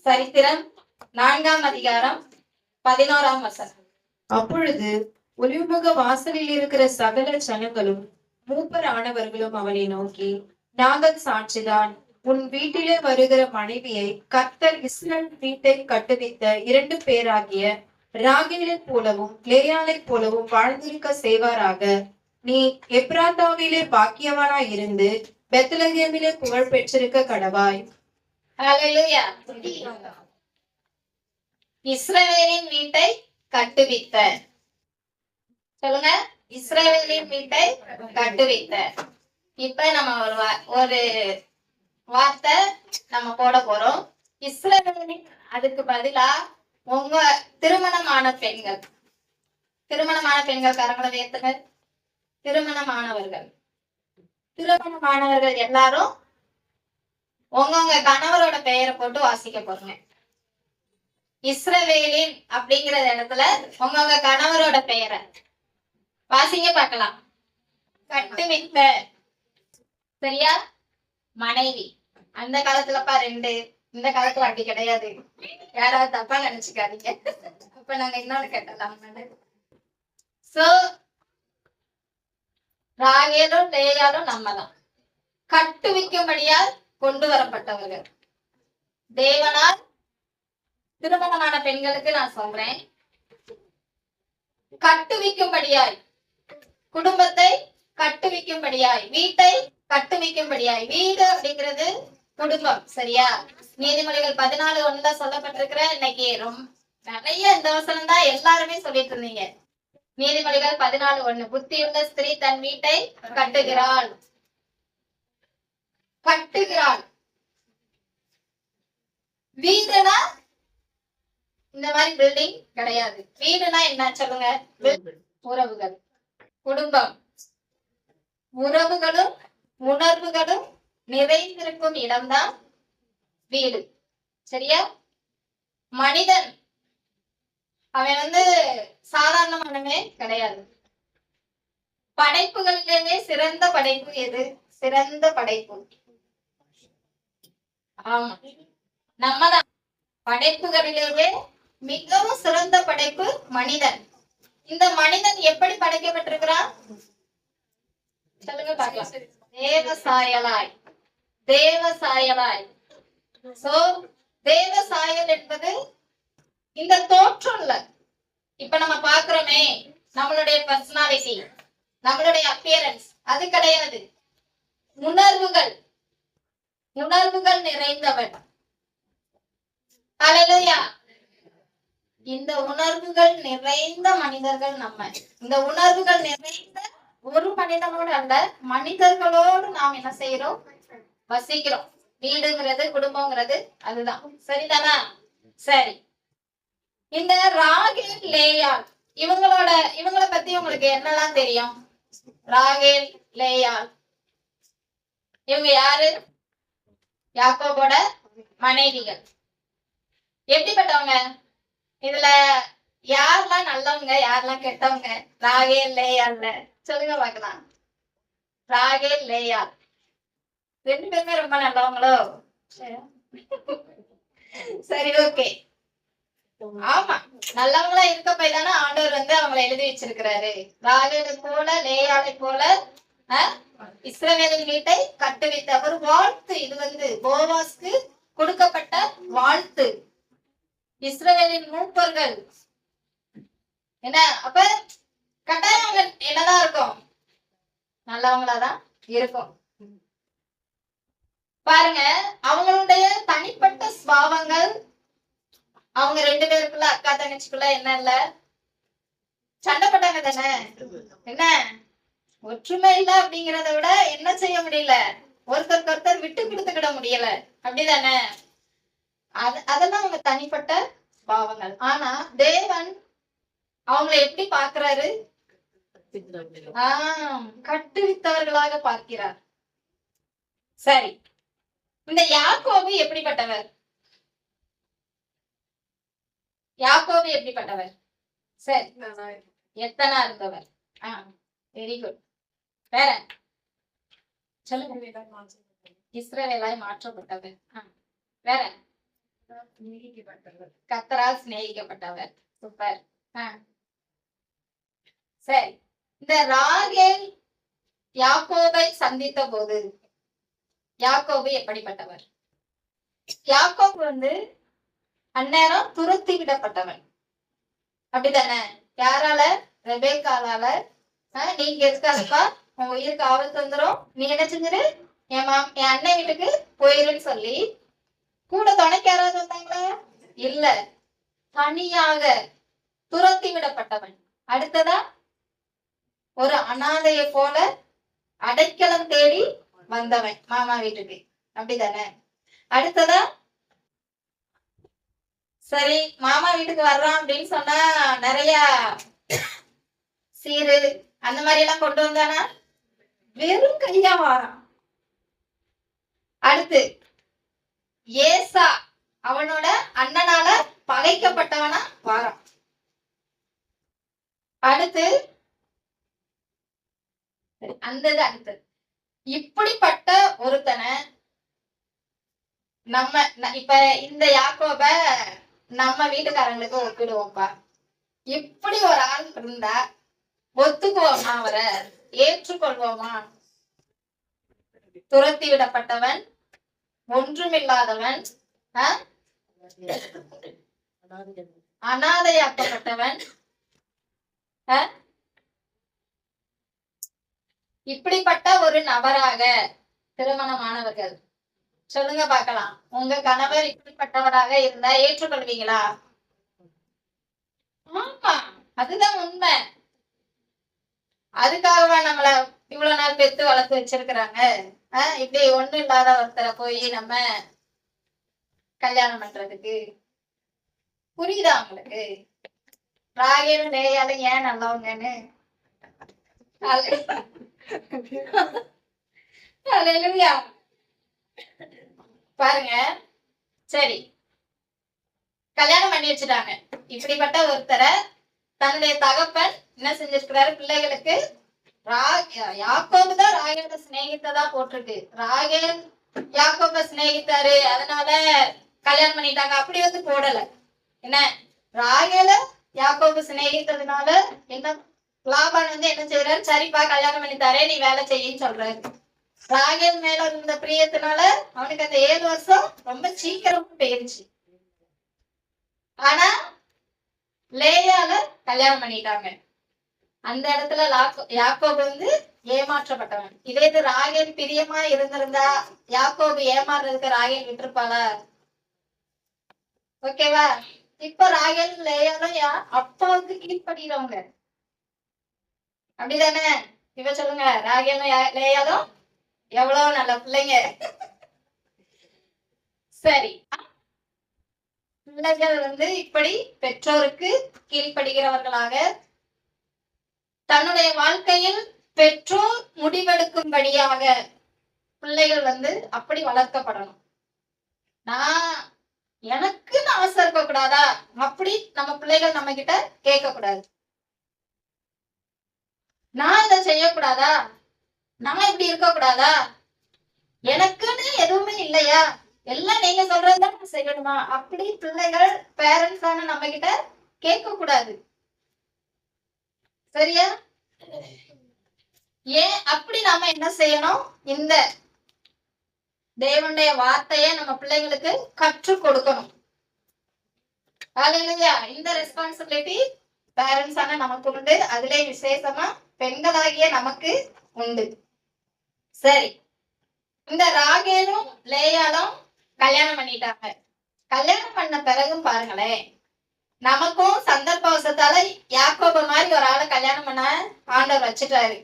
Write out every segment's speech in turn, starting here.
சரித்திரம் 4ஆம் அதிகாரம் 11ஆம் வசனம். அப்பொழுது ஒலிமுக வாசலில் இருக்கிற சகல ஜனங்களும் மூப்பர் ஆனவர்களும் அவனை நோக்கி, நாங்கள் சாட்சிதான், உன் வீட்டிலே வருகிற மனைவியை கர்த்தர் இஸ்ரவேல் வீட்டை கட்டுவித்த 2 பேராகிய ராகேலைப் போலவும் லேயாளைப் போலவும் வாழ்ந்திருக்க செய்வாராக. நீ எப்ராத்தாவிலே பாக்கியவானாய் இருந்து பெத்லகேமிலே புகழ் பெற்றிருக்க கடவாய். ஹல்லேலூயா. இஸ்ரவேலின் வீட்டை கட்டுவித்த, சொல்லுங்க, இஸ்ரவேலின் வீட்டை கட்டுவித்த. இப்ப நம்ம ஒரு வார்த்தை நம்ம போட போறோம். இஸ்ரவேலின் அதுக்கு பதிலா உங்க திருமணமான பெண்கள் கரங்களை உயர்த்துங்க. திருமணமானவர்கள் எல்லாரும் உங்க கணவரோட பெயரை போட்டு வாசிக்க போறீங்க. இஸ்ரவேலின் அப்படிங்கிற இடத்துல உங்க கணவரோட பெயரை வாசிங்க பார்க்கலாம். கட்டுவித்த, சரியா? மனைவி. அந்த காலத்துலப்பா 2, இந்த காலத்துல அப்படி கிடையாது. யாராவது தப்பா நினைச்சுக்காதீங்க. அப்ப நாங்க இன்னொன்னு கேட்டலாம். சோ ராகேலும் லேயாலும் நம்மதான் கட்டுவிக்கும்படியால் கொண்டு வரப்பட்டவர்கள். தேவனால் திருமணமான பெண்களுக்கு நான் சொல்றேன், கட்டுவிக்கும்படியாய், குடும்பத்தை கட்டுவிக்கும்படியாய், வீட்டை கட்டுவிக்கும்படியாய். வீடு அப்படிங்கிறது குடும்பம், சரியா? நீதிமொழிகள் 14:1 சொல்லப்பட்டிருக்கிற, இன்னைக்கு நிறைய இந்த வசனம் தான் எல்லாருமே சொல்லிட்டு இருந்தீங்க. நீதிமொழிகள் 14:1, புத்தியுள்ள ஸ்திரீ தன் வீட்டை கட்டுகிறாள். வீடுனா இந்த மாதிரி பில்டிங் கிடையாது. வீடுனா என்ன சொல்லுங்க? உறவுகள், குடும்பம், உறவுகளும் உணர்வுகளும் நிறைந்திருக்கும் இடம்தான் வீடு, சரியா? மனிதன் அவன் சாதாரணமானவே கிடையாது. படைப்புகளிலே சிறந்த படைப்பு எது? சிறந்த படைப்பு ஆமா, நம்மதான். படைப்புகளிலேயே மிகவும் சிறந்த படைப்பு மனிதன். இந்த மனிதன் எப்படி படைக்கப்பட்டிருக்கிறான் சொல்லுங்க பார்க்கலாம். தேவசாயலாய். சோ தேவசாயல் என்பது இந்த தோற்றம் இல்ல. இப்ப நம்ம பாக்குறோமே, நம்மளுடைய பர்சனாலிட்டி, நம்மளுடைய அப்பியரன்ஸ், அது கிடையாது. உணர்வுகள் நிறைந்தவன். ஹல்லேலூயா. இந்த உணர்வுகள் நிறைந்த மனிதர்கள் நம்ம. இந்த உணர்வுகள் நிறைந்த ஒரு மனிதனோடு அல்ல, மனிதர்களோடு நாம் என்ன செய்யறோம்? வசிக்கிறோம். வீடுங்கிறது, குடும்பங்கிறது அதுதான், சரிதானா? சரி, இந்த ராகேல் லேயாள் இவங்களை பத்தி உங்களுக்கு என்னெல்லாம் தெரியும்? ராகேல் லேயாள் இவங்க யாரு? யாக்கோபோட மனைவிகள். எப்படிப்பட்டவங்க? இதுல யாரெல்லாம் நல்லவங்க, யாரெல்லாம் கெட்டவங்க? ராகேல் லேயாள்ல சொல்லுங்க பார்க்கலாம். ராகேல் லேயாள் 2 பேருமே ரொம்ப நல்லவங்களோ? சரி, ஓகே. ஆமா, நல்லவங்களா இருக்க போய் தானே ஆண்டவர் அவங்களை எழுதி வச்சிருக்கிறாரு. ராகேலை போல லேயாளை போல இஸ்ரவேலின் வீட்டை கட்டுவித்த ஒரு வாழ்த்து. இது போவாஸ்க்கு கொடுக்கப்பட்ட வாழ்த்து. இஸ்ரவேலின் மூப்பர்கள் என்ன, அப்ப கட்டாயம் அவங்க என்னதான் இருக்கும்? நல்லவங்களாதான் இருக்கும். பாருங்க, அவங்களுடைய தனிப்பட்ட சுபாவங்கள், அவங்க 2 பேருக்குள்ள, அக்கா தங்கச்சிக்குள்ள என்ன இல்ல? சண்டை போட்டாங்க தானே? என்ன ஒற்றுமை இல்ல அப்படிங்கிறத விட என்ன செய்ய முடியல? ஒருத்தருக்கு ஒருத்தர் விட்டு கொடுத்துக்கிட முடியல, அப்படிதானே? அதெல்லாம் அவங்க தனிப்பட்ட பாவங்கள். ஆனா தேவன் அவங்களை எப்படி பார்க்கிறாரு? கட்டுவித்தவர்களாக பார்க்கிறார். சரி, இந்த யாக்கோபு எப்படிப்பட்டவர்? சரி, எத்தனா இருந்தவர். Very good. வேற சொல்லுங்க. இஸ்ரவேலாய் மாற்றப்பட்டவர். வேற கர்த்தரால் சிநேகிக்கப்பட்டவர். சூப்பர். சரி, இந்த ராகேல் யாக்கோபை சந்தித்த போது யாக்கோபு எப்படிப்பட்டவர்? யாக்கோபு அந்நேரம் துரத்தி விடப்பட்டவன், அப்படித்தானே? யாரால? ரெபேக்காலால. நீங்க இருக்காதுப்பா, உன் உயிருக்கு ஆபத்து வந்துடும், நீ என்ன செஞ்சிரு, என் அண்ணன் வீட்டுக்கு போயிருன்னு சொல்லி. கூட துணைக்கு யாராவது வந்தாங்களா? இல்ல, தனியாக துரத்தி விடப்பட்டவன். அடுத்ததா ஒரு அனாதைய போல அடைக்கலம் தேடி வந்தவன் மாமா வீட்டுக்கு, அப்படித்தானே? அடுத்ததா சரி, மாமா வீட்டுக்கு வர்றான் அப்படின்னு சொன்னா நிறைய சீரு அந்த மாதிரி எல்லாம் கொண்டு வந்தானா? வெறும் கையா வாரான். அடுத்து ஏசா அவனோட அண்ணனால பகைக்கப்பட்டவனா வாரான். அடுத்து அடுத்தது இப்படிப்பட்ட ஒருத்தனை நம்ம இப்ப இந்த யாக்கோப நம்ம வீட்டுக்காரங்களுக்கு ஒப்பிடுவோம்ப்பா. இப்படி ஒரு ஆள் இருந்தா ஒத்துக்குவோமா? அவரை ஏற்றுக்கொள்வோமா? துரத்தி விடப்பட்டவன், ஒன்றுமில்லாதவன், அனாதையாக்கப்பட்டவன், இப்படிப்பட்ட ஒரு நபராக திருமணமானவர்கள் சொல்லுங்க பார்க்கலாம். உங்க கணவர் இப்படிப்பட்டவராக இருந்தா ஏற்றுக்கொள்வீங்களா? ஆமா, அதுதான் உண்மை. அதுக்காகவா நம்மள இவ்வளவு நாள் பெத்து வளர்த்து வச்சிருக்கிறாங்க? இப்படி ஒண்ணு இல்லாத ஒருத்தரை போய் நம்ம கல்யாணம் பண்றதுக்கு? புரியுதா உங்களுக்கு? ராகேலும் லேயாலும் ஏன் நல்லவங்கன்னு? பாருங்க. சரி, கல்யாணம் பண்ணி வச்சுட்டாங்க. இப்படிப்பட்ட ஒருத்தரை தன்னுடைய தகப்பன் என்ன செஞ்சிருக்கிறாரு? பிள்ளைகளுக்கு யாக்கோபு தான் ராகேல சிநேகித்ததா போட்டிருக்கு. ராகேல் யாக்கோப சிநேகித்தாரு, அதனால கல்யாணம் பண்ணிட்டாங்க, அப்படி போடல. என்ன, ராகேல யாக்கோபு சிநேகித்ததுனால என்ன லாபான் என்ன செய்யறாரு? சரிப்பா கல்யாணம் பண்ணித்தாரே, நீ வேலை செய்யின்னு சொல்றாரு. ராகேல் மேல இருந்த பிரியத்தினால அவனுக்கு அந்த 7 வருஷம் ரொம்ப சீக்கிரம் போயிருச்சு. ஆனா லேயால கல்யாணம் பண்ணிட்டாங்க. அந்த இடத்துல யாக்கோபு ஏமாற்றப்பட்டவன். இதே இது ராகேல் பிரியமா இருந்திருந்தா யாக்கோபு ஏமாறுறதுக்கு ராகேல் விட்டுருப்பாளா? ஓகேவா? இப்ப ராகேல் லேயாலும் அப்பாவுக்கு கீழ்படுகிறவங்க, அப்படிதானே? இப்ப சொல்லுங்க, ராகேலும் லேயாலும் எவ்வளவு நல்ல பிள்ளைங்க. சரி, பிள்ளைகள் இப்படி பெற்றோருக்கு கீழ்ப்படுகிறவர்களாக தன்னுடைய வாழ்க்கையில் பெற்றோர் முடிவெடுக்கும்படியாக பிள்ளைகள் அப்படி வளர்க்கப்படணும். எனக்குன்னு ஆசை இருக்க கூடாதா? அப்படி நம்ம பிள்ளைகள் நம்ம கிட்ட கேட்க கூடாது. நான் இதை செய்யக்கூடாதா? நான் இப்படி இருக்க கூடாதா? எனக்குன்னு எதுவுமே இல்லையா? எல்லாம் நீங்க சொல்றதுதான் செய்யணுமா? அப்படி பிள்ளைகள் பேரண்ட்ஸ் ஆன நம்ம கிட்ட கேட்க கூடாது. சரியா? ஏன் அப்படி நாம என்ன செய்யணும்? இந்த தேவனுடைய வார்த்தையை நம்ம பிள்ளைங்களுக்கு கற்றுக் கொடுக்கணும். இந்த ரெஸ்பான்சிபிலிட்டி பேரண்ட்ஸ் ஆன நமக்கு உண்டு. அதிலே விசேஷமா பெண்களாகிய நமக்கு உண்டு. சரி, இந்த ராகேலும் லேயாலும் கல்யாணம் பண்ணிட்டாங்க. கல்யாணம் பண்ண பிறகும் பாருங்களேன், நமக்கும் சந்தர்ப்பவசத்தால யாக்கோபு மாதிரி ஒரு ஆளை கல்யாணம் பண்ண ஆண்டவர் வச்சுட்டாரு.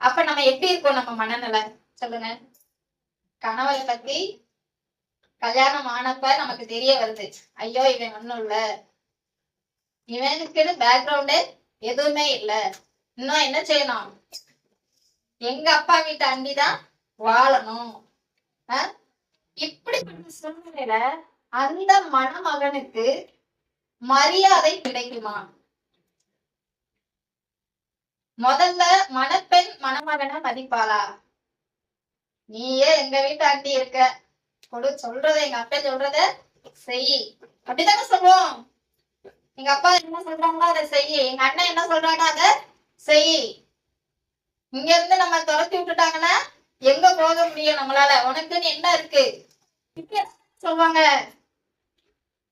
அப்ப நம்ம எப்படி இருக்கோம்? நம்ம மனநிலை சொல்லுங்க. கணவரை பத்தி கல்யாணம் ஆனப்ப நமக்கு தெரிய வருது, ஐயோ இவன் ஒண்ணும் இல்ல, இவனுக்குன்னு பேக்ரவுண்டே எதுவுமே இல்ல, இன்னும் என்ன செய்யணும்? எங்க அப்பா வீட்டு அண்டிதான் வாழணும். இப்படிப்பட்ட சூழ்நிலையில அந்த மணமகனுக்கு மரியாதை கிடைக்குமா? முதல்ல மணப்பெண் மணமகனை மதிப்பாளா? நீயே எங்க வீட்டு அண்டி இருக்க, சொல்றத எங்க அப்பா சொல்றத செய். அப்படித்தானே சொல்லுவோம். எங்க அப்பா என்ன சொல்றாங்களோ அதை செய், எங்க அண்ணன் என்ன சொல்றாங்க அதை செய். இங்க இருந்து நம்ம துரத்தி விட்டுட்டாங்கன்னா எங்க போக முடியும் நம்மளால? உனக்குன்னு என்ன இருக்கு சொல்லுவாங்க.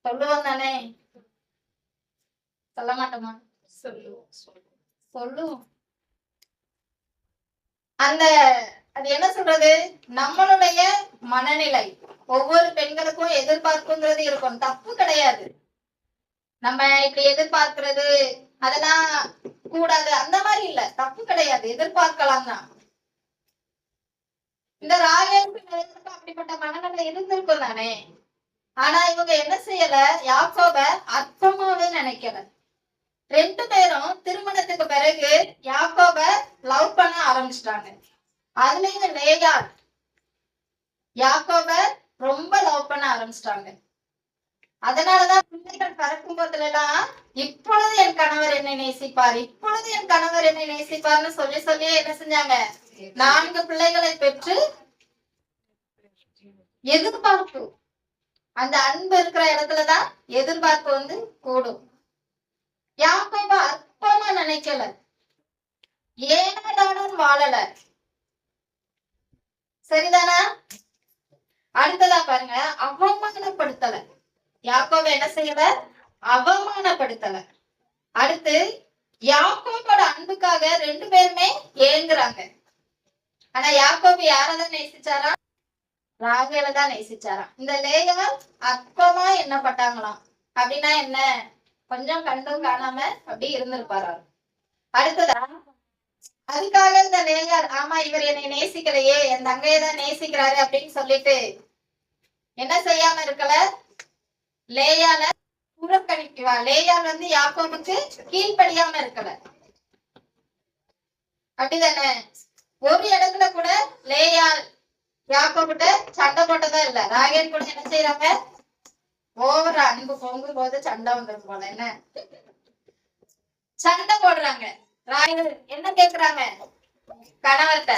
சொல்லுவோம் தானே? சொல்ல மாட்டோமா? சொல்லுவோம். அந்த அது என்ன சொல்றது, நம்மளுடைய மனநிலை. ஒவ்வொரு பெண்களுக்கும் எதிர்பார்ப்புங்கிறது இருக்கும், தப்பு கிடையாது. நம்ம இப்படி எதிர்பார்க்கிறது அதெல்லாம் கூடாது, அந்த மாதிரி இல்ல, தப்பு கிடையாது, எதிர்பார்க்கலாம் தான். இந்த ராகேலுக்கு அப்படிப்பட்ட மனநிலை இருந்திருக்கும் தானே. ஆனா இவங்க என்ன செய்யல, யாக்கோப அற்பமாவே நினைக்கல. ரெண்டு பேரும் திருமணத்துக்கு பிறகு யாக்கோப லவ் பண்ண ஆரம்பிச்சிட்டாங்க. அதுலயும் லேயா யாக்கோப ரொம்ப லவ் பண்ண ஆரம்பிச்சிட்டாங்க. அதனாலதான் பிள்ளைகள் பறக்கும் போதுல எல்லாம் இப்பொழுது என் கணவர் என்னை நேசிப்பார், இப்பொழுது என் கணவர் என்னை நேசிப்பார்னு சொல்லி சொல்லி என்ன செஞ்சாங்க, 4 பிள்ளைகளை பெற்று எதிர்பார்ப்பு, அந்த அன்பு இருக்கிற இடத்துலதான் எதிர்பார்ப்பு வந்து கூடும். யாக்கோப அற்பமா நினைக்கல, ஏனோதானும் வாழல. சரிதானா? அடுத்ததா பாருங்க, அவமானப்படுத்தல. யாக்கோப என்ன செய்யல, அவமானப்படுத்தல. அடுத்து யாக்கோபோட அன்புக்காக 2 பேருமே ஏங்குறாங்க. ஆனா யாக்கோபு யாரதான் நேசிச்சாரா? ராகேல தான் நேசிச்சாராம். இந்த லேயா அற்பமா எண்ணப்பட்டாங்களாம். அப்படின்னா என்ன, கொஞ்சம் கண்டும் காணாம அப்படி இருந்திருப்பாரா. அடுத்ததா அதுக்காக இந்த லேயா, ஆமா இவர் என்னை நேசிக்கலையே, என் தங்கையை தான் நேசிக்கிறாரு அப்படின்னு சொல்லிட்டு என்ன செய்யாம இருக்கல, லேயால புறக்கணிக்குவா. லேயால் வந்து யாக்கோபுக்கு கீழ்ப்படியாம இருக்கல. அப்படிதானே? ஒரு இடத்துல கூட லேயால் யாக்கோபிட்ட சண்டை போட்டதா இல்ல. ராகேல் கூட என்ன செய்யறாங்க, ஓவர அன்பு பொங்கும் போது சண்டை வந்துடும் போல, என்ன சண்டை போடுறாங்க. ராகேல் என்ன கேக்குறாங்க கணவர்கிட்ட,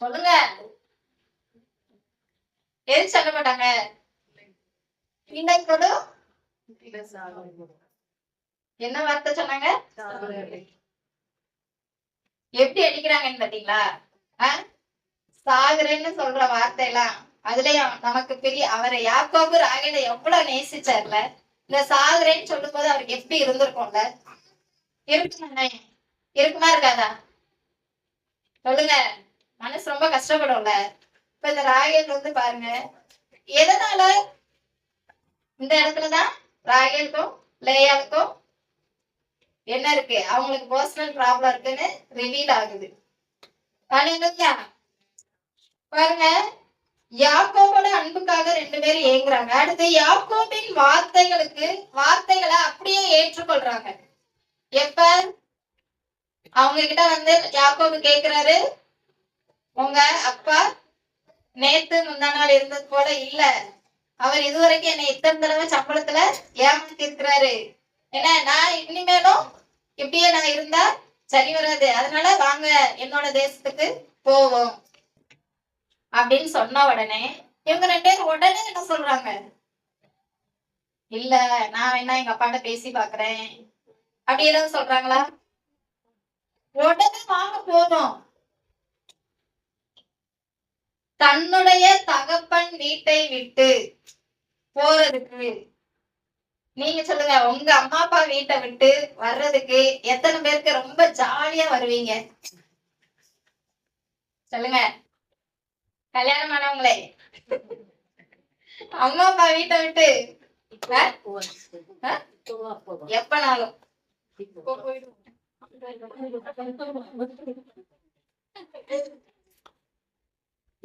சொல்லுங்க, எது சண்டை போட்டாங்க? என்ன வார்த்தை சொன்னாங்க? எப்படி அடிக்கிறாங்கன்னு பாத்தீங்களா? சாகுறேன்னு சொல்ற வார்த்தை எல்லாம் அதுலயும் நமக்கு பெரிய, அவரை யாக்கோபு ராகேலை எவ்வளவு நேசிச்சார்ல, இந்த சாகுறேன்னு சொல்லும் போது அவருக்கு எப்படி இருந்திருக்கும்ல? இருக்குமா? இருக்குமா இருக்காதா? சொல்லுங்க. மனசு ரொம்ப கஷ்டப்படும்ல. இப்ப இந்த ராகேல் வந்து பாருங்க, எதனால இந்த இடத்துலதான் ராகேலுக்கும் லேயாளுக்கும் என்ன இருக்கு, அவங்களுக்கு பர்சனல் ப்ராப்ளம் இருக்குன்னு ரிவீல் ஆகுது. பாருங்க, யாக்கோபோட அன்புக்காக 2 பேரும் ஏங்குறாங்க. அடுத்து யாக்கோபின் வார்த்தைகளை அப்படியே ஏற்றுக்கொள்றாங்க. எப்ப அவங்க கிட்ட வந்து யாக்கோபு கேக்குறாரு, உங்க அப்பா நேத்து முந்தா நாள் இருந்தது போல இல்ல, அவர் இதுவரைக்கும் என்னை இத்தனை தடவை சம்பளத்துல ஏமாத்தி இருக்கிறாரு, ஏன்னா நான் இனிமேலும் இப்படியே நான் இருந்தா சரி வராது, அதனால வாங்க என்னோட தேசத்துக்கு போவோம் அப்படின்னு சொன்ன உடனே இவங்க 2 பேரும் உடனே என்ன சொல்றாங்க, இல்ல நான் வேணா எங்க அப்பாட்ட பேசி பாக்குறேன் அப்படி ஏதாவது சொல்றாங்களா? உடனே வாங்க போதும். தன்னுடைய தகப்பன் வீட்டை விட்டு போறதுக்கு, நீங்க சொல்லுங்க, உங்க அம்மா அப்பா வீட்டை விட்டு வர்றதுக்கு எத்தனை பேருக்கு ரொம்ப ஜாலியா வருவீங்க? சொல்லுங்க, கல்யாணம் ஆனவங்களே, அம்மா அப்பா வீட்டை விட்டு எப்பனாலும்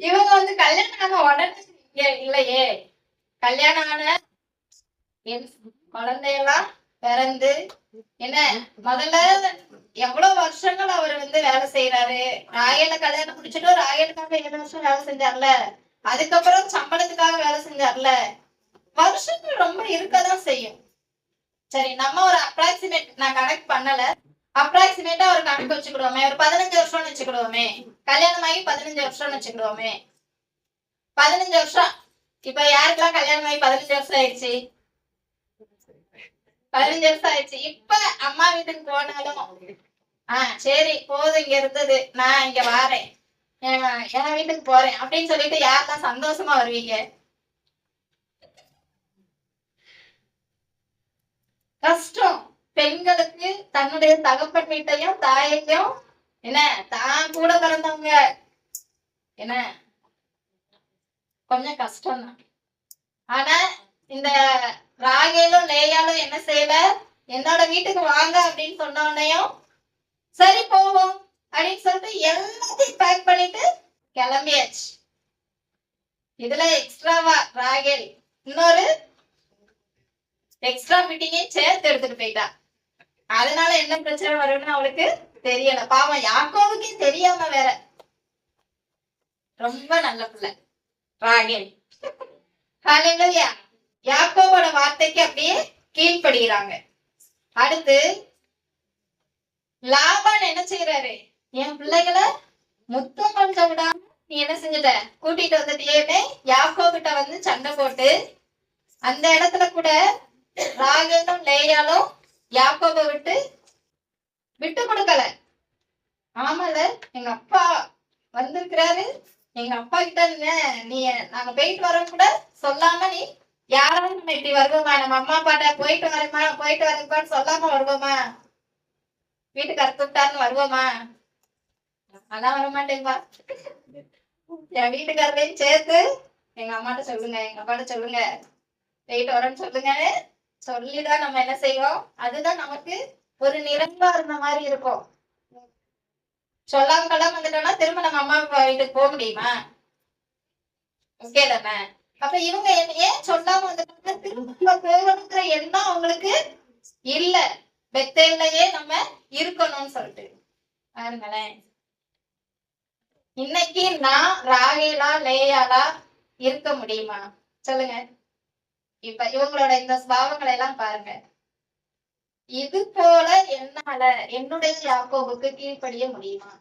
இவங்க வந்து கல்யாணம் ஆன உடனே இல்லையே, கல்யாணம் ஆன குழந்தையெல்லாம் பிறந்து என்ன முதல்ல எவ்வளவு வருஷங்கள் அவர் வந்து வேலை செய்யறாரு. ராகேல கல்யாணம் முடிச்சுட்டு ராகேலுக்காக 7 வருஷம் வேலை செஞ்சார்ல, அதுக்கப்புறம் சம்பளத்துக்காக வேலை செஞ்சார்ல, வருஷங்கள் ரொம்ப இருக்கதான் செய்யும். சரி, நம்ம ஒரு அப்ராக்சிமேட், நான் கனெக்ட் பண்ணல, அப்ராக்சிமேட்டா ஒரு கணக்கு வச்சுக்கிடுவோமே, ஒரு 15 வருஷம்னு வச்சுக்கிடுவோமே, கல்யாணம் ஆகி 15 வருஷம்னு வச்சுக்கிடுவோமே, 15 வருஷம் இப்ப யாருக்கெல்லாம் கல்யாணம் ஆகி 15 வருஷம் ஆயிடுச்சு? 15 வருஷம் ஆயிடுச்சு. இப்ப அம்மா வீட்டுக்கு போனாலும் சரி போதும் இங்க இருந்தது, நான் இங்க வாரேன், என் வீட்டுக்கு போறேன் அப்படின்னு சொல்லிட்டு யாரெல்லாம் சந்தோஷமா வருவீங்க? கஷ்டம். பெண்களுக்கு தன்னுடைய தகப்பன் வீட்டையும் தாயையும் என்ன தான் கூட பிறந்தவங்க என்ன கொஞ்சம் கஷ்டம் தான். ஆனா இந்த ராகேலும் லேயாலும் என்ன செய்யல, என்னோட வீட்டுக்கு வாங்க அப்படின்னு சொன்ன உடனேயும் சரி போவோம் அப்படின்னு சொல்லிட்டு எல்லாத்தையும் பேக் பண்ணிட்டு கிளம்பியாச்சு. இதுல எக்ஸ்ட்ராவா ராகேல் இன்னொரு எக்ஸ்ட்ரா மீட்டிங்கே சேர்த்து எடுத்துட்டு போயிட்டா. அதனால என்ன பிரச்சனை வரும்னு அவளுக்கு தெரியல. பாவம் யாக்கோவுக்கே தெரியாம வேற. ரொம்ப நல்ல பிள்ளை ராகேல். ஹல்லேலூயா. யாக்கோவோட வார்த்தைக்கு அப்படியே கீழ்ப்படுகிறாங்க. அடுத்து லாபான் என்ன செய்யறாரு, என் பிள்ளைகளை முத்தம் கொஞ்சம் விடாம நீ என்ன செஞ்சுட்ட, கூட்டிட்டு வந்துட்டியேன்னு யாக்கோகிட்ட வந்து சண்டை போட்டு அந்த இடத்துல கூட ராகேலும் லேயாலும் யாக்கோபை விட்டு கொடுக்கல. ஆமால, எங்க அப்பா வந்திருக்கிறாரு, எங்க அப்பா கிட்ட நீ நாங்க போயிட்டு வரோம் கூட சொல்லாம நீ யாராவது நம்ம இப்படி வருவோமா, நம்ம அம்மா அப்பாட்ட போயிட்டு வரேன்பான்னு சொல்லாம வருவோமா, வீட்டுக்கு அறுத்துட்டான்னு வருவோமா? அதான் வரமாட்டேன்பா. என் வீட்டுக்காரரையும் சேர்த்து எங்க அம்மாட்ட சொல்லுங்க, எங்க அப்பாட்ட சொல்லுங்க, போயிட்டு வரேன்னு சொல்லுங்கன்னு சொல்லிதான் நம்ம என்ன செய்வோம். அதுதான் நமக்கு ஒரு நிறைவா இருந்த மாதிரி இருக்கும். சொல்லாம கொள்ளாம வந்துட்டோம்னா திரும்ப நம்ம அம்மா அப்பா வீட்டுக்கு போக முடியுமா? ஓகே தானே? அப்ப இவங்க ஏன் சொல்லாம வந்துட்டாங்க, திரும்ப போகணுங்கிற எண்ணம் அவங்களுக்கு இல்ல. பெத்தேல்லையே நம்ம இருக்கணும்னு சொல்லிட்டு பாருங்களேன். இன்னைக்கு நான் ராகேலா லேயாலா இருக்க முடியுமா சொல்லுங்க. இப்ப இவங்களோட இந்த ஸ்பாவங்களை எல்லாம் பாருங்க. இது போல என்னால என்னுடைய யாக்கோபுக்கு கீழ்ப்படிய முடியுமா?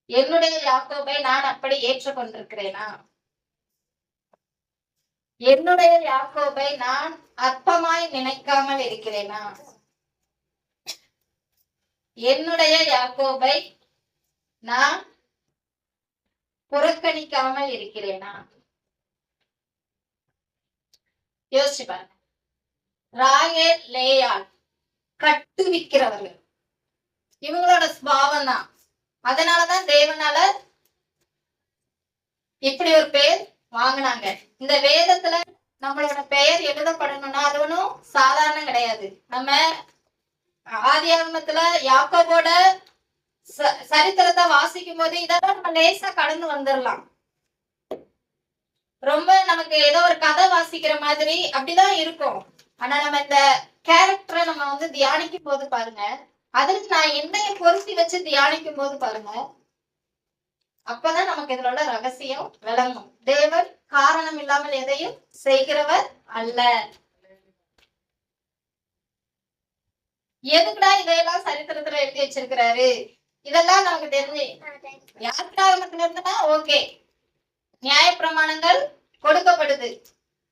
என்னுடைய யாக்கோபை நான் அப்படி ஏற்றுக்கொண்டிருக்கிறேனா? என்னுடைய யாக்கோபை நான் அற்பமாய் நினைக்காமல் இருக்கிறேனா? என்னுடைய யாக்கோபை நான் புறக்கணிக்காமல் இருக்கிறேனா? யோசிச்சு பாருங்க. ராகேல் லேயாள் கட்டுவிக்கிறவர்கள், இவங்களோட ஸ்பாவம் தான். அதனாலதான் தேவனால இப்படி ஒரு பேர் வாங்கினாங்க. இந்த வேதத்துல நம்மளோட பெயர் எழுதப்படணும்னா அது ஒன்றும் சாதாரணம் கிடையாது. நம்ம ஆதியாகமத்துல யாக்கோபோட சரித்திரத்தை வாசிக்கும் போது இதெல்லாம் நம்ம லேசா கடந்து வந்துடலாம். ரொம்ப நமக்கு ஏதோ ஒரு கதை வாசிக்கிற மாதிரி அப்படிதான் இருக்கும். ஆனா நம்ம இந்த கேரக்டரை நம்ம வந்து தியானிக்கும் போது பாருங்க, அதுக்கு நான் என்னைய பொருத்தி வச்சு தியானிக்கும் போது பாருங்க, அப்பதான் நமக்கு இதுல உள்ள ரகசியம் விளங்கும். தேவன் காரணம் இல்லாமல் எதையும் செய்கிறவர் அல்ல. எதுக்குடா இதையெல்லாம் சரித்திரத்துல எழுதி வச்சிருக்கிறாரு, இதெல்லாம் நமக்கு தெரிஞ்சு யாத்திராகமத்துல இருந்துன்னா ஓகே, நியாயப்பிரமாணங்கள் கொடுக்கப்படுது,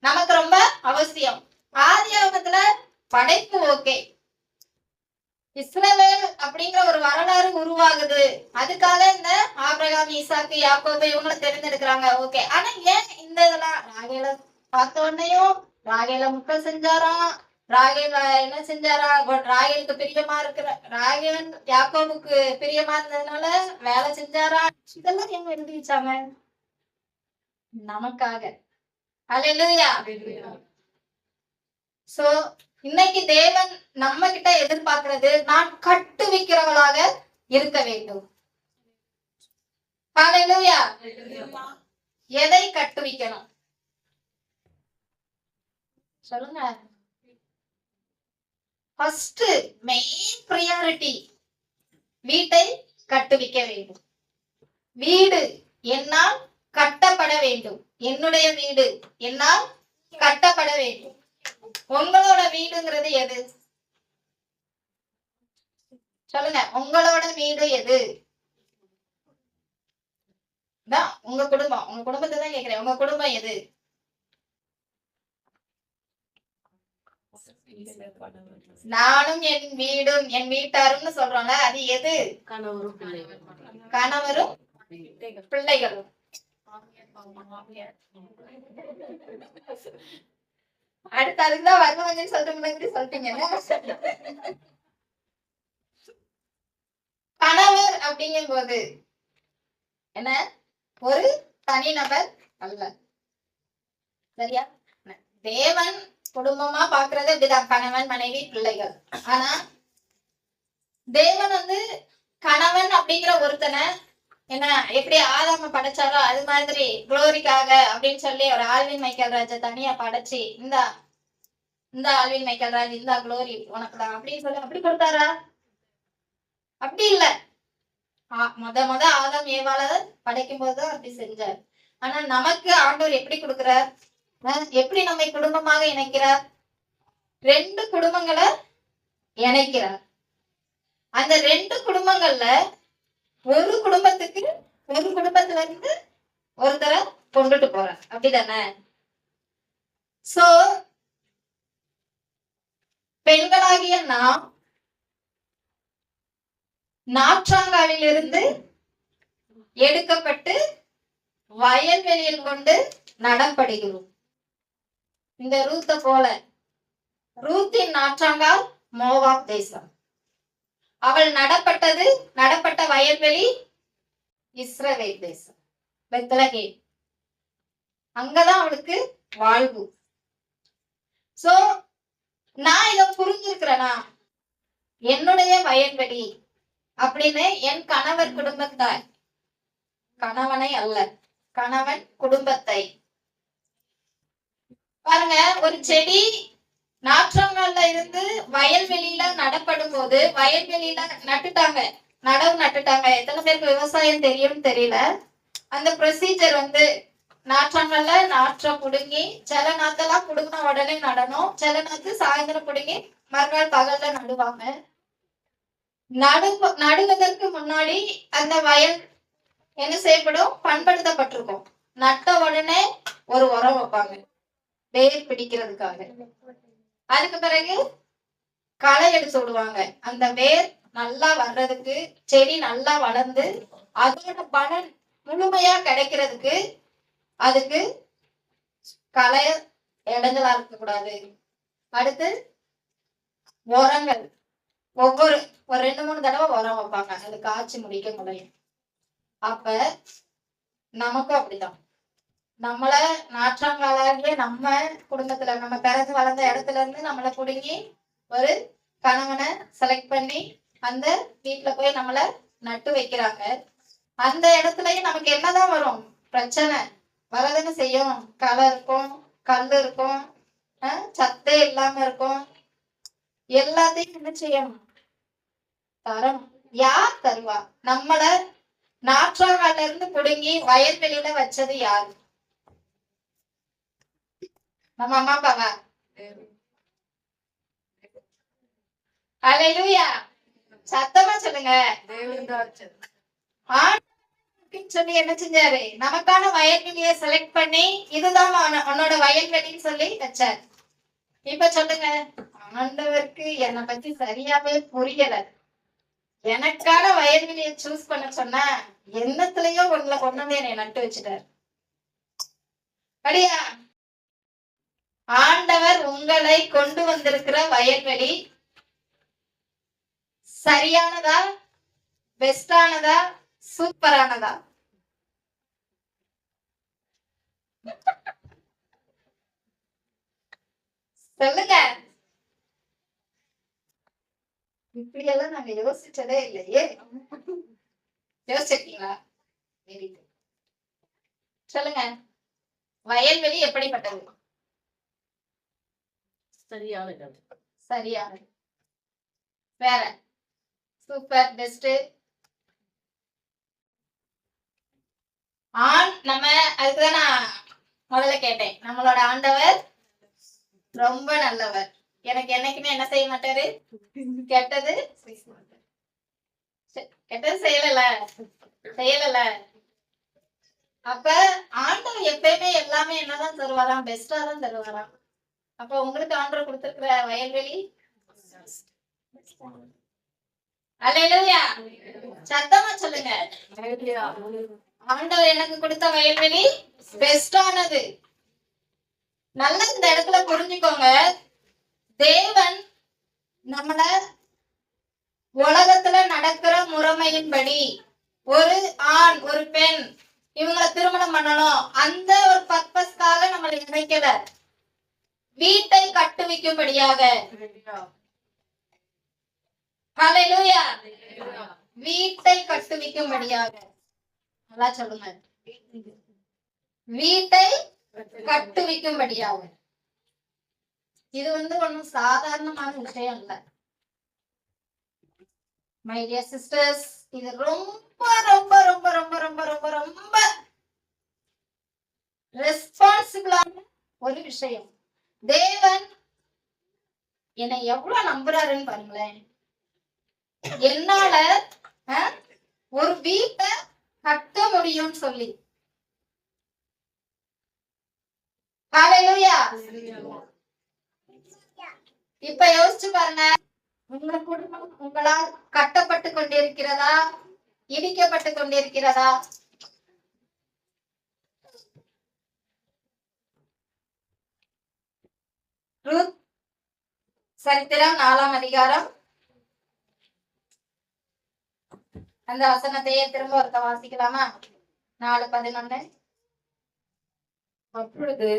நமக்கு ரொம்ப அவசியம். ஆதியாகமத்துல படைப்பு ஓகே, இஸ்ரவேல் அப்படிங்கிற ஒரு வரலாறு உருவாகுது, அதுக்காக இந்த ஆபிரகாம் ஈசாக்கு யாக்கோபு இவங்களை தெரிஞ்செடுக்கிறாங்க ஓகே. ஆனா ஏன் இந்த இதெல்லாம் ராகேல பார்த்த உடனேயும் ராகேல முட்டை செஞ்சாராம், ராகேல என்ன செஞ்சாரா, ராகேலுக்கு பிரியமா இருக்கிற ராகேலன் யாக்கோபுக்கு பிரியமா இருந்ததுனால வேலை செஞ்சாரா, இதெல்லாம் எங்க எழுதி வச்சாங்க? நமக்காக. அல்லேலூயா. சோ இன்னைக்கு தேவன் நம்ம கிட்ட எதிர்பார்க்கிறது, நான் கட்டுவிக்கிறவளாக இருக்க வேண்டும். அல்லேலூயா. எதை கட்டுவிக்கணும் சொல்லுங்க. ஃபர்ஸ்ட் மெயின் பிரியாரிட்டி வீட்டை கட்டுவிக்க வேண்டும். வீடு என்னால் கட்டப்பட வேண்டும். என்னுடைய வீடு என்னால் கட்டப்பட வேண்டும். உங்களோட வீடுங்கிறது எது சொல்லுங்க. உங்களோட வீடு எது? உங்க குடும்பம், உங்க குடும்பத்தை தான் கேக்குறேன். உங்க குடும்பம் எது? நானும் என் வீடும் என் வீட்டாரும்னு சொல்றோம்ல, அது எது? கணவரும் பிள்ளைகள். கணவரும் பிள்ளைகளும். அடுத்து அதுக்குதான் வருவாங்கன்னு சொல்றீங்க சொல்லிட்டீங்க. கணவர் அப்படிங்கும் போது என்ன, ஒரு தனிநபர் அல்ல. சரியா? தேவன் குடும்பமா பாக்குறது அப்படிதான், கணவன் மனைவி பிள்ளைகள். ஆனா தேவன் கணவன் அப்படிங்கிற ஒருத்தனை என்ன எப்படி ஆதாம படைச்சாரோ அது மாதிரி குளோரிக்காக அப்படின்னு சொல்லி ஒரு ஆல்வின் மைக்கேல் ராஜ தனியா படைச்சு, இந்த ஆல்வின் மைக்கேல் ராஜ் இந்த குளோரி உனக்குதான் அப்படின்னு சொல்லி அப்படி கொடுத்தாரா? அப்படி இல்ல. முத ஆதாம் ஏவாள படைக்கும் போதுதான் அப்படி செஞ்சார். ஆனா நமக்கு ஆண்டவர் எப்படி கொடுக்கிறார்? எப்படி நம்மை குடும்பமாக இணைக்கிறார்? 2 குடும்பங்களை இணைக்கிறார். அந்த 2 குடும்பங்கள்ல ஒரு குடும்பத்துல இருந்து ஒருத்தரை கொண்டுட்டு போறார். அப்படிதானே? சோ பெண்களாகிய நாம் நாற்றாங்காலிலிருந்து எடுக்கப்பட்டு வயல்வெளியில் கொண்டு நடப்படுகிறோம். இந்த ரூத்த போல. ரூத்தின் நாற்றாங்கால் மோவாப் தேசம். அவள் நடப்பட்ட வயல்வெளி இஸ்ரவேல் தேசம், பெத்லகேம். அங்கதான் அவளுக்கு வாழ்வு. சோ நான் இத புரிஞ்சிருக்கிறேனா, என்னுடைய வயல்வெளி அப்படின்னு என் கணவர் குடும்பத்தார், கணவனை அல்ல, கணவன் குடும்பத்தை. பாருங்க, ஒரு செடி நாற்றங்கள்ல இருந்து வயல்வெளியில நடப்படும் போது, வயல்வெளியில நடவு நட்டுட்டாங்க. எத்தனை பேருக்கு விவசாயம் தெரியும் தெரியல. அந்த ப்ரொசீஜர் நாற்றங்கள்ல நாற்ற புடுங்கி, சில நாத்தெல்லாம் புடுங்கின உடனே நடணும், சில நாத்து சாயந்தரம் புடுங்கி மறுநாள் பகல்ல நடுவாங்க. நடுவதற்கு முன்னாடி அந்த வயல் என்ன செய்யப்படும்? பண்படுத்தப்பட்டிருக்கும். நட்ட உடனே ஒரு உரம் வைப்பாங்க வேர் பிடிக்கிறதுக்காக. அதுக்கு பிறகு களை எடுத்து விடுவாங்க. அந்த வேர் நல்லா வர்றதுக்கு, செடி நல்லா வளர்ந்து அதோட பலன் முழுமையா கிடைக்கிறதுக்கு அதுக்கு களை இடைஞ்சலா இருக்க கூடாது. அடுத்து உரங்கள், ஒரு 2-3 தடவை உரம் வைப்பாங்க, அது காய்ச்சி முடிக்க முடியும். அப்ப நமக்கும் அப்படிதான். நம்மள நாற்றாங்காலாகிய நம்ம குடும்பத்துல, நம்ம பிறந்து வளர்ந்த இடத்துல இருந்து நம்மளை புடுங்கி ஒரு கணவனை செலக்ட் பண்ணி அந்த வீட்டுல போய் நம்மள நட்டு வைக்கிறாங்க. அந்த இடத்துலயும் நமக்கு என்னதான் வரும்? பிரச்சனை வரதுன்னு செய்யும். களை இருக்கும், கல் இருக்கும், சத்தே இல்லாம இருக்கும். எல்லாத்தையும் என்ன செய்யணும்? தரணும். யார் தருவா? நம்மள நாற்றாங்கால இருந்து புடுங்கி வயல்வெளியில வச்சது யாரு? நம்ம அம்மா அப்பாவா? அல்லேலூயா, சத்தமா சொல்லுங்க. சொல்லி என்ன செஞ்சாரு? நமக்கான வயல்வெளியை செலக்ட் பண்ணி இதுதான் உன்னோட வயல்வெளின்னு சொல்லி வச்சார். இப்ப சொல்லுங்க, ஆண்டவருக்கு என்னை பத்தி சரியாவே புரியல. எனக்கான வயல்வெளியை சூஸ் பண்ண சொன்னா என்னத்துலயோ ஒண்ணு என்னை நட்டு வச்சுட்டார். அப்படியா? ஆண்டவர் உங்களை கொண்டு வந்திருக்கிற வயல்வெளி சரியானதா, பெஸ்டானதா, சூப்பரானதா? சொல்லுங்க. இப்படியெல்லாம் நாங்க யோசிச்சதே இல்லையே. யோசிச்சிருக்கீங்களா? சொல்லுங்க, வயல்வெளி எப்படிப்பட்டது? சரியானது. வேற? Super, best. நம்ம அதுக்குதான் நான் முதல்ல கேட்டேன். நம்மளோட ஆண்டவர் ரொம்ப நல்லவர். எனக்கு என்னைக்குமே என்ன செய்ய மாட்டாரு? கெட்டது செய்யல. அப்ப ஆண்டவர் எப்பயுமே எல்லாமே என்னதான் தருவாராம், பெஸ்டா தான் தருவாராம். அப்ப உங்களுக்கு ஆண்டவர் கொடுத்திருக்கிற வயல்வெளி அல்லேலூயா, சத்தமா சொல்லுங்க. ஆண்டவர் எனக்கு கொடுத்த வயல்வெளி பெஸ்டானது. நல்லா இந்த இடத்துல புரிஞ்சுக்கோங்க. தேவன் நம்மள உலகத்துல நடக்கிற முறைமையின்படி ஒரு ஆண் ஒரு பெண் இவங்களை திருமணம் பண்ணணும் அந்த ஒரு பர்பஸ்க்காக நம்மளை நினைக்கல. வீட்டை கட்டுவிக்கும்படியாக. ஹல்லேலூயா, வீட்டை கட்டுவிக்கும்படியாக. நல்லா சொல்லுங்க, வீட்டை கட்டுவிக்கும்படியாக. இது ஒன்றும் சாதாரணமான விஷயம் இல்ல மை டியர் சிஸ்டர்ஸ். இது ரொம்ப ரொம்ப ரொம்ப ரொம்ப ரொம்ப ரொம்ப ரொம்ப ரெஸ்பான்சிபிளான ஒரு விஷயம். தேவன் என்னை எவ்வளவு நம்புறாருன்னு பாருங்களேன். என்னால ஒரு வீட்டை கட்ட முடியும்னு சொல்லி. ஹல்லேலூயா. இப்ப யோசிச்சு பாருங்க, உங்க குடும்பம் உங்களால் கட்டப்பட்டு கொண்டிருக்கிறதா, இடிக்கப்பட்டு கொண்டிருக்கிறதா? ரூத் சரித்திரம் 4ஆம் அதிகாரம் அந்த வசனத்தையே திரும்ப ஒருக்க வாசிக்கலாமா? 4:11. அப்பொழுது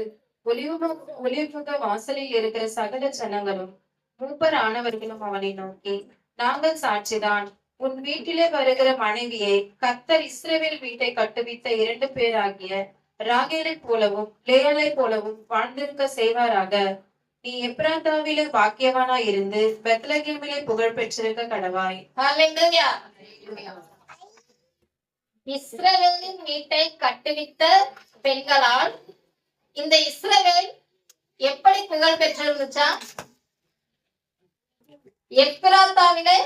ஒலிவுமுக வாசலில் இருக்கிற சகல ஜனங்களும் மூப்பர் ஆனவர்களும் அவனை நோக்கி, நாங்கள் சாட்சிதான். உன் வீட்டிலே வருகிற மனைவியை கர்த்தர் இஸ்ரவேல் வீட்டை கட்டுவித்த 2 பேராகிய ராகேலை போலவும் லேயாளை போலவும் வாழ்ந்திருக்க செய்வாராக. நீ எப்ராத்தாவிலே பாக்கியவானா இருந்து பெத்லகேமிலே புகழ் பெற்றிருக்க கடவாய். ஹல்லேலூயா. இஸ்ரவேலின் வீட்டை கட்டுவித்த பெண்களால் இந்த இஸ்ரவேல் எப்படி புகழ் பெற்றிருந்துச்சா? எப்ராத்தாவிலே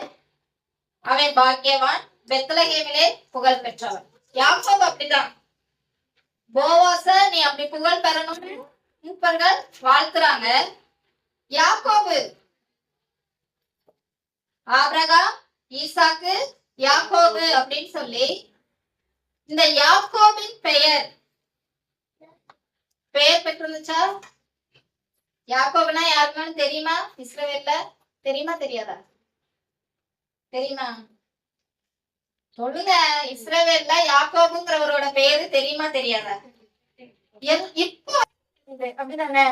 அவன் பாக்கியவான், பெத்லகேமிலே புகழ் பெற்றவன். யாக்கோபு அப்படிதான். போவாச நீ அப்படி புகழ் பெறணும்னு மூப்பர்கள் வாழ்த்துறாங்க. யாக்கோபு, ஆபிரகாம், ஈசாக்கு, யாக்கோபு அப்படின்னு சொல்லி இந்த யாக்கோபின் பெயர் பெற்றிருந்துச்சா? யாக்கோபுனா யாருன்னு தெரியுமா? இஸ்ரவேல்ல தெரியுமா தெரியாதா? தெரியுமா? சொல்லுங்க. இஸ்ரவேல்ல யாக்கோபுங்கிறவரோட பேரு தெரியுமா தெரியாதா? இப்போ அப்படிதானே.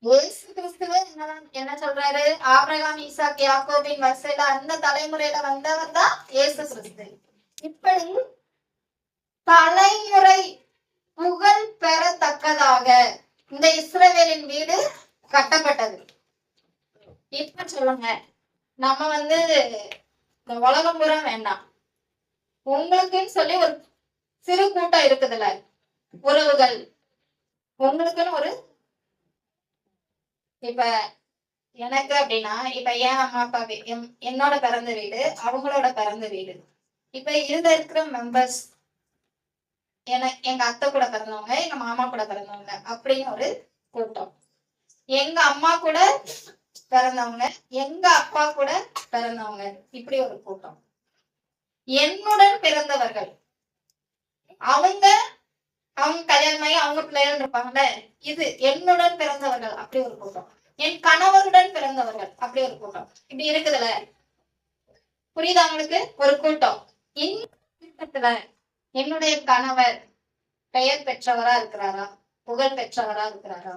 இயேசு கிறிஸ்துவ என்ன சொல்றாரு? ஆபிரகாம், ஈசாக், யாக்கோபின் வரிசையில அந்த தலைமுறையில வந்தவர் தான் இயேசு கிறிஸ்து. இப்படி தலைமுறை புகழ் பெறத்தக்கதாக இந்த இஸ்ரவேலின் வீடு கட்டப்பட்டது. இப்ப சொல்லுங்க, நம்ம இந்த உலகம் பூரா வேண்டாம், உங்களுக்குன்னு சொல்லி ஒரு சிறு கூட்டம் இருக்குதுல்ல, உறவுகள், உங்களுக்குன்னு ஒரு இப்ப எனக்கு அப்படின்னா, இப்ப என் அம்மா அப்பா என்னோட பிறந்த வீடு, அவங்களோட பிறந்த வீடு. இப்ப இதுல இருக்கிற மெம்பர்ஸ் எங்க அத்தை கூட பிறந்தவங்க, எங்க மாமா கூட பிறந்தவங்க அப்படின்னு ஒரு கூட்டம். எங்க அம்மா கூட பிறந்தவங்க, எங்க அப்பா கூட பிறந்தவங்க, இப்படி ஒரு கூட்டம். என்னுடன் பிறந்தவர்கள், அவங்க கல்யாணமாகி அவங்க பிள்ளைகள் இருப்பாங்கல்ல, இது என்னுடன் பிறந்தவர்கள், அப்படி ஒரு கூட்டம். என் கணவருடன் பிறந்தவர்கள், அப்படி ஒரு கூட்டம். இப்படி இருக்குதுல, புரியுதா உங்களுக்கு? ஒரு கூட்டம். இந்த கூட்டத்துல என்னுடைய கணவர் பெயர் பெற்றவரா இருக்கிறாரா, புகழ் பெற்றவரா இருக்கிறாரா?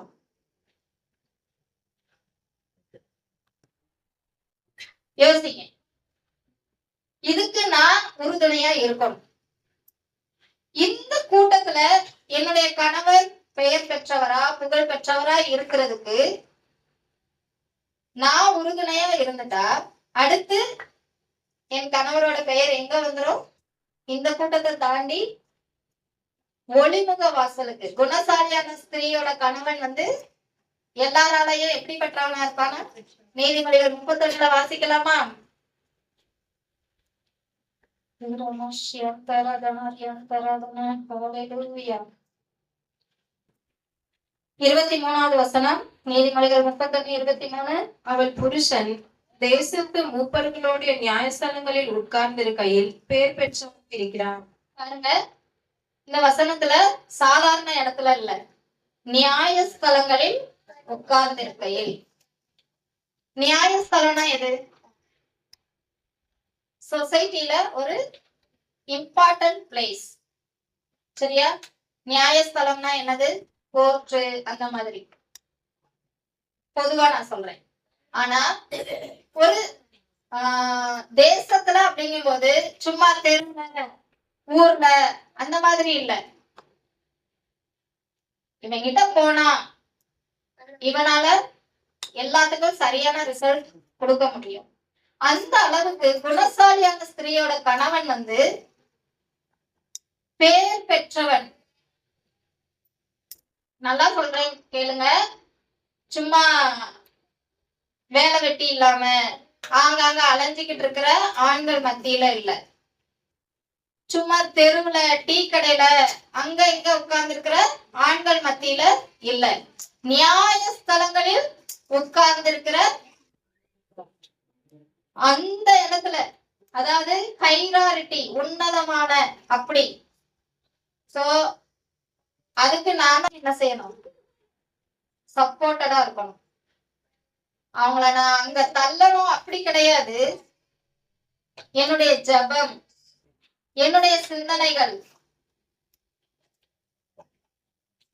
யோசிங்க. இதுக்கு நான் உறுதுணையா இருக்கணும். இந்த கூட்டத்துல என்னுடைய கணவர் பெயர் பெற்றவரா, புகழ் பெற்றவரா இருக்கிறதுக்கு நான் உறுதுணையா இருந்துட்டா, அடுத்து என் கணவரோட பெயர் எங்க வந்துரும்? இந்த கூட்டத்தை தாண்டி ஒளிமுக வாசலுக்கு. குணசாலியான ஸ்திரீயோட கணவன் எல்லாராலையும் எப்படி பெற்றவனா இருப்பானா? நீதிமொழிகள் 31 வாசிக்கலாமா? 23வது வசனம், நீதிமொழிகள் 31:23. அவள் புருஷன் தேசத்து மூப்பர்களுடைய நியாயஸ்தலங்களில் உட்கார்ந்திருக்கையில் பேர் பெற்றவன் இருக்கிறான். பாருங்க, இந்த வசனத்துல சாதாரண இடத்துல இல்ல, நியாயஸ்தலங்களில் உட்கார்ந்திருக்கையில். நியாயஸ்தலம்னா எது? சொசைட்டில ஒரு இம்பார்ட்டன்ட் பிளேஸ். சரியா? நியாயஸ்தலம்னா என்னது? கோர்ட்டு, அந்த மாதிரி பொதுவா நான் சொல்றேன். ஆனா ஒரு தேசத்துல அப்படிங்கும் போது சும்மா தெருல, ஊர்ல அந்த மாதிரி இல்ல. இவன் கிட்ட போனா இவனால எல்லாத்துக்கும் சரியான ரிசல்ட் கொடுக்க முடியும். அந்த அளவுக்கு குணசாலியான ஸ்திரீயோட கணவன் வந்து பேர் பெற்றவன். நல்லா சொல்றேன் கேளுங்க. சும்மா வேலை வெட்டி இல்லாம ஆங்காங்க அலைஞ்சுக்கிட்டு இருக்கிற ஆண்கள் மத்தியில இல்ல, சும்மா தெருவுல டீ கடையில அங்க இங்க உட்கார்ந்து இருக்கிற ஆண்கள் மத்தியில இல்ல, நியாயஸ்தலங்களில் உட்கார்ந்து இருக்கிற அந்த இடத்துல, அதாவது ஹைராரிட்டி, உன்னதமான அப்படி. சோ அதுக்கு நாம என்ன செய்யணும்? சப்போர்ட்டடா இருக்கணும். அவங்கள நான் அங்க தள்ளணும் அப்படி கிடையாது. என்னுடைய ஜெபம், என்னுடைய சிந்தனைகள்,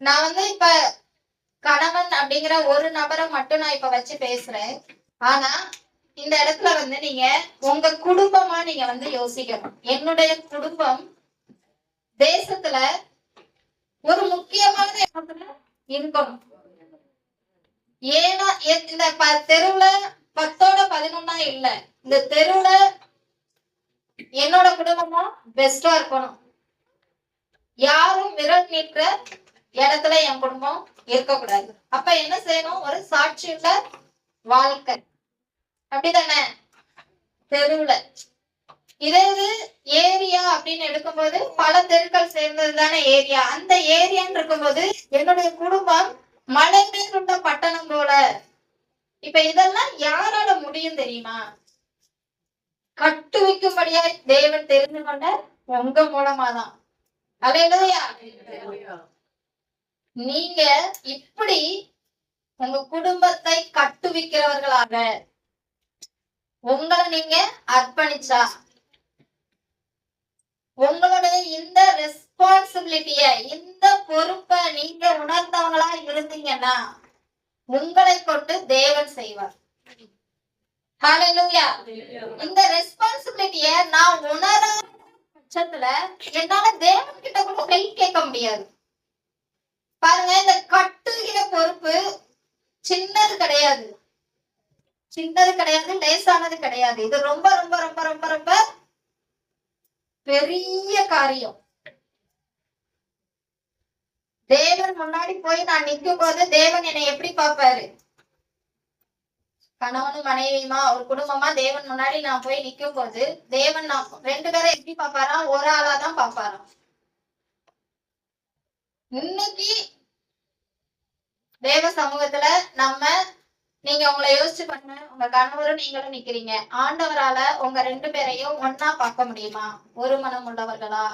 நான் வந்து இப்ப கணவன் அப்படிங்கிற ஒரு நபரை மட்டும் நான் இப்ப வச்சு பேசுறேன். ஆனா இந்த இடத்துல வந்து நீங்க உங்க குடும்பமா நீங்க வந்து யோசிக்கணும். என்னுடைய குடும்பம் தேசத்துல ஒரு முக்கியமான இடத்துல இருக்கணும். ஏன்னா இந்த தெருவுல 10ஓட 11 இல்ல, இந்த தெருவுல என்னோட குடும்பமா பெஸ்டா இருக்கணும். யாரும் விரல் நீட்டுற இடத்துல என் குடும்பம் இருக்கக்கூடாது. அப்ப என்ன செய்யணும்? ஒரு சாட்சியுள்ள வாழ்க்கை. அப்படிதானே? தெருவுல இதே ஏரியா அப்படின்னு எடுக்கும்போது பல தெருக்கள் சேர்ந்தது தானே ஏரியா. அந்த ஏரியான்னு இருக்கும்போது என்னுடைய குடும்பம் மழை மேல் உள்ள பட்டணம் போல. இப்ப இதெல்லாம் யாரால முடியும் தெரியுமா? கட்டு வைக்கும்படியா தேவன் தெரிந்து கொண்ட உங்க மூலமாதான். அல்லேலூயா. நீங்க இப்படி உங்க குடும்பத்தை கட்டுவிக்கிறவர்களாக உங்களை நீங்க அர்ப்பணிச்சா, உங்களுடைய இந்த ரெஸ்பான்சிபிலிட்டிய, இந்த பொறுப்பை நீங்க உணர்ந்தவங்களா இருந்தீங்கன்னா உங்களை கொண்டு தேவன் செய்வார். ஹல்லேலூயா. இந்த ரெஸ்பான்சிபிலிட்டிய நான் உணர பட்சத்துல என்னால தேவன் கிட்ட கூட ஹெல்ப் கேட்க முடியாது. பாருங்க, இந்த கட்டுகிற பொறுப்பு சின்னது கிடையாது, சின்னது கிடையாது, லேசானது கிடையாது. இது ரொம்ப ரொம்ப ரொம்ப ரொம்ப ரொம்ப பெரிய காரியம். தேவன் முன்னாடி போய் நான் நிற்கும் போது தேவன் என்னை எப்படி பார்ப்பாரு? கணவனும் மனைவியுமா ஒரு குடும்பமா தேவன் முன்னாடி நான் போய் நிற்கும் போது தேவன் நான் 2 பேரை எப்படி பார்ப்பாரா? ஒரு ஆளாதான் பார்ப்பாராம். இன்னைக்கு தேவ சமூகத்துல நீங்க உங்களை யோசிச்சு பண்ண, உங்க கணவரும் நீங்களும் நிக்கிறீங்க. ஆண்டவரால உங்க 2 பேரையும் ஒன்னா பார்க்க முடியுமா? ஒரு மனம் உள்ளவர்களா?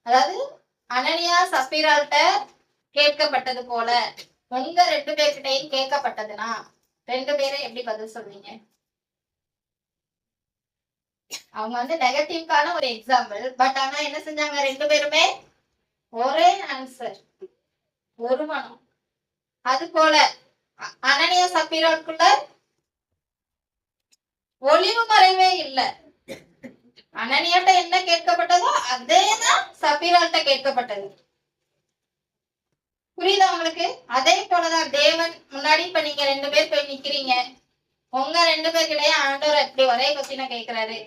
அதாவது அனனியா சப்பீரால்ட்ட கேட்கப்பட்டது போல உங்க 2 பேர்கிட்டையும் கேட்கப்பட்டதுன்னா 2 பேரும் எப்படி பதில் சொல்வீங்க? அவங்க வந்து நெகட்டிவ்கான ஒரு எக்ஸாம்பிள். பட் ஆனா என்ன செஞ்சாங்க? 2 பேருமே ஒரே ஆன்சர், ஒரு மனம். அது போல அனனியா சப்பீராக்குள்ள ஒளிவு மறைவே இல்லை. அனனியாட்ட என்ன கேட்கப்பட்டதோ அதேதான் சப்பீரால்ட்ட கேட்கப்பட்டது. புரியுதா உங்களுக்கு? அதே போலதான் தேவன் முன்னாடி இப்ப நீங்க 2 பேர் போய் நிக்கிறீங்க. உங்க 2 பேர்கிட்டயே ஆண்டவர் எப்படி ஒரே கொஸ்டினை கேட்கிறாரு?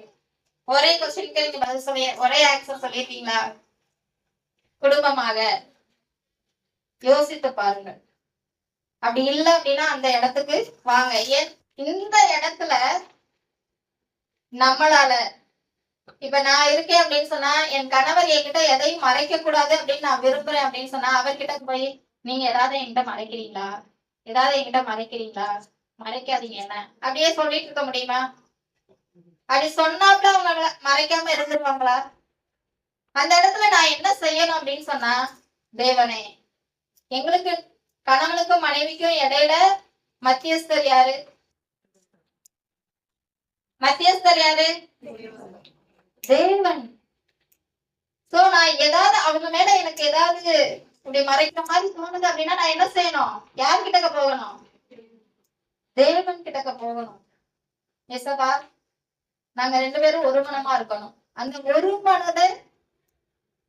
ஒரே கொஸ்டினுக்கு நீங்க பதில் சொல்லி ஒரே ஆன்சர் சொல்லிட்டீங்களா? குடும்பமாக யோசித்து பாருங்க. அப்படி இல்லை அப்படின்னா அந்த இடத்துக்கு வாங்க. ஏன் இந்த இடத்துல நம்மளால இப்ப நான் இருக்கேன் அப்படின்னு சொன்னா என் கணவர் என்கிட்ட எதையும் மறைக்க கூடாது அப்படின்னு நான் விரும்புறேன் அப்படின்னு சொன்னா அவர்கிட்ட போய் நீங்க ஏதாவது என்கிட்ட மறைக்கிறீங்களா, ஏதாவது என்கிட்ட மறைக்கிறீங்களா, மறைக்காதீங்க என்ன அப்படியே சொல்லிட்டு இருக்க முடியுமா? அப்படி சொன்னாப்ல அவங்க மறைக்காம இருந்துருவாங்களா? அந்த இடத்துல நான் என்ன செய்யணும் அப்படின்னு சொன்னா, தேவனே எங்களுக்கு கணவனுக்கும் மனைவிக்கும் இடையில மத்தியஸ்தர் யாரு? மத்தியஸ்தர் யாரு? தேவன். சோ நான் ஏதாவது அவங்க மேல எனக்கு ஏதாவது இப்படி மறைக்கிற மாதிரி தோணுது அப்படின்னா நான் என்ன செய்யணும்? யார்கிட்டக்க போகணும்? தேவன் கிட்டக்க போகணும். எசப்பா நாங்க 2 பேரும் ஒரு மனமா இருக்கணும். அந்த ஒரு மனதை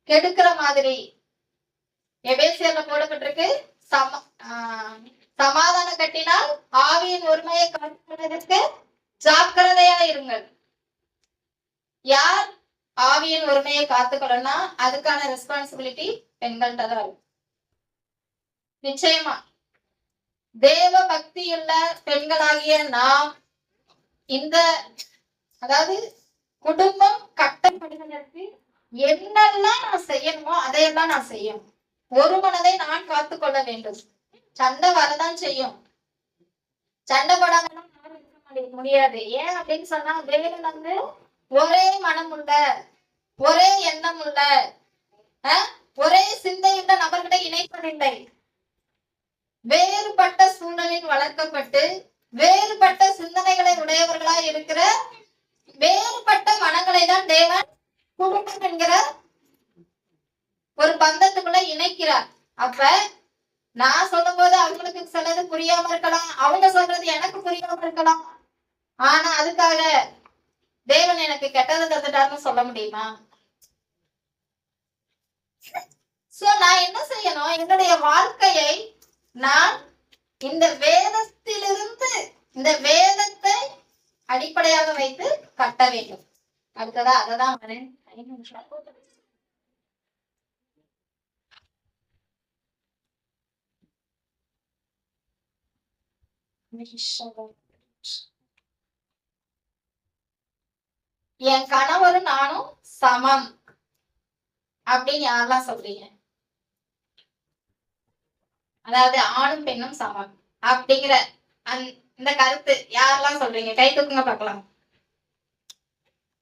கெடுக்கிற மாதிரி எபேசியர்ல போடப்பட்டிருக்கு. சமாதானம் கட்டினால் ஆவியின் ஒருமையை காட்டுவதற்கு ஜாக்கிரதையா இருங்கள். யார் ஆவியின் ஒருமையை காத்துக்கணும்னா அதுக்கான ரெஸ்பான்சிபிலிட்டி பெண்கள்கிட்ட தான் இருக்கும். நிச்சயமா தேவ பக்தியுள்ள பெண்களாகிய நாம் இந்த அதாவது குடும்பம் கட்டப்படுவதற்கு என்னெல்லாம் நான் செய்யணுமோ அதையெல்லாம் நான் செய்யணும். ஒரு மனதை நான் காத்துக்கொள்ள வேண்டும். சண்டை வரதான் செய்யும். சண்டை போடாம முடியாது. ஏன் அப்படின்னு சொன்னா தேவன் வந்து ஒரே மனம் உள்ள, ஒரே எண்ணம் உள்ள, ஒரே சிந்தையுள்ள நபர்களை இணைப்பதில்லை. வேறுபட்ட சூழலில் வளர்க்கப்பட்டு வேறுபட்ட சிந்தனைகளை உடையவர்களாய் இருக்கிற வேறுபட்ட மனங்களை தான் தேவன் குடும்பம் என்கிற ஒரு பந்தத்துக்குள்ள இணைக்கிறார். அப்ப நான் சொல்லும் போது அவங்களுக்கு சிலது புரியாம இருக்கலாம், அவங்க சொல்றது எனக்கு புரியாம இருக்கலாம். ஆனா அதுக்காக தேவன் எனக்கு கெட்டது தந்துட்டாருன்னு சொல்ல முடியுமா? சோ நான் என்ன செய்யணும்? என்னுடைய வாழ்க்கையை நான் இந்த வேதத்திலிருந்து இந்த வேதத்தை அடிப்படையாக வைத்து கட்ட வேண்டும். அடுத்ததா அததான் வரேன். என் கணவரும் நானும் சமம் அப்படின்னு யாரெல்லாம் சொல்றீங்க? அதாவது ஆணும் பெண்ணும் சமம் அப்படிங்கிற இந்த கருத்து யாரெல்லாம் சொல்றீங்க? கை தூக்குங்க பார்க்கலாம்.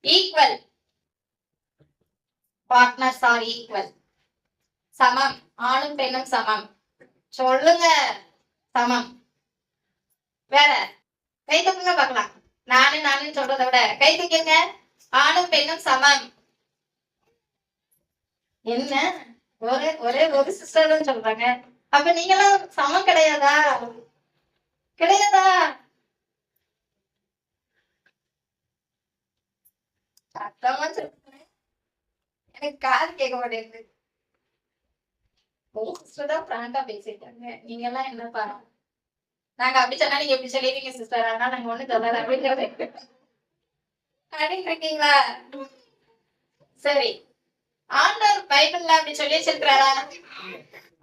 Equal partners are equal. சமம், ஆணும் பெண்ணும் சமம். சொல்லுங்க சமம். வேற கை தூக்குங்க பார்க்கலாம். நானும் சொல்றதை விட கை தூக்குங்க. ஆணும் பெண்ணும் சமம். என்ன ஒரே ஒரு சிஸ்டர் சொல்றாங்க. அப்ப நீங்களாம் சமம் கிடையாதா? கிடையாதா? சத்தமா சொல்லுங்க, எனக்கு காது கேட்க மாட்டேங்குது. ஒரு சிஸ்டர் தான் பிராங்கா பேசிட்டாங்க. நீங்க எல்லாம் என்ன பாரு, நாங்க அப்படி சொன்னா நீங்க எப்படி சொல்லிருக்கீங்க சிஸ்டர், அதனால நாங்க ஒண்ணு சொல்லல அப்படின்னு இருக்கீங்களா? சரி, ஆண்டவர் பைபிள்ல அப்படி சொல்லி வச்சிருக்கிறாரா?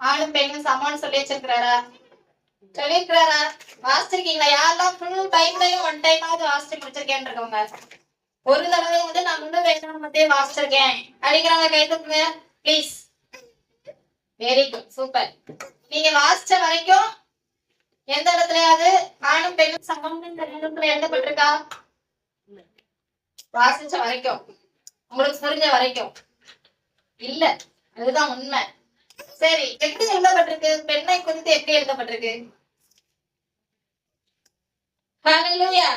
ஆணும் பெண்ணும் சமம்னு சொல்லி வச்சிருக்கிறாரா? சொல்லிருக்கிறாரா? வாசிச்சிருக்கீங்களா? யாரெல்லாம் ஃபுல் பைபிளையும் ஒன் டைமாவது வாசிச்சு முடிச்சிருக்கேன்னு இருக்கவங்க, ஒரு தடவை வந்து நான் முழு வேதாகமத்தையே வாசிச்சிருக்கேன் அப்படிங்கிறவங்க கை தூக்குங்க ப்ளீஸ். Very good, super. நீங்க வாசிச்ச வரைக்கும் எந்த இடத்துலயாவது ஆணும் பெண்ணும் சமம்னு எழுதப்பட்டிருக்கா? வாசிச்ச வரைக்கும், உங்களுக்கு புரிஞ்ச வரைக்கும் இல்ல. அதுதான் உண்மை. சரி, எப்படி எழுதப்பட்டிருக்கு? பெண்ணை குறித்து எப்படி எழுதப்பட்டிருக்கு? ஹல்லேலூயா.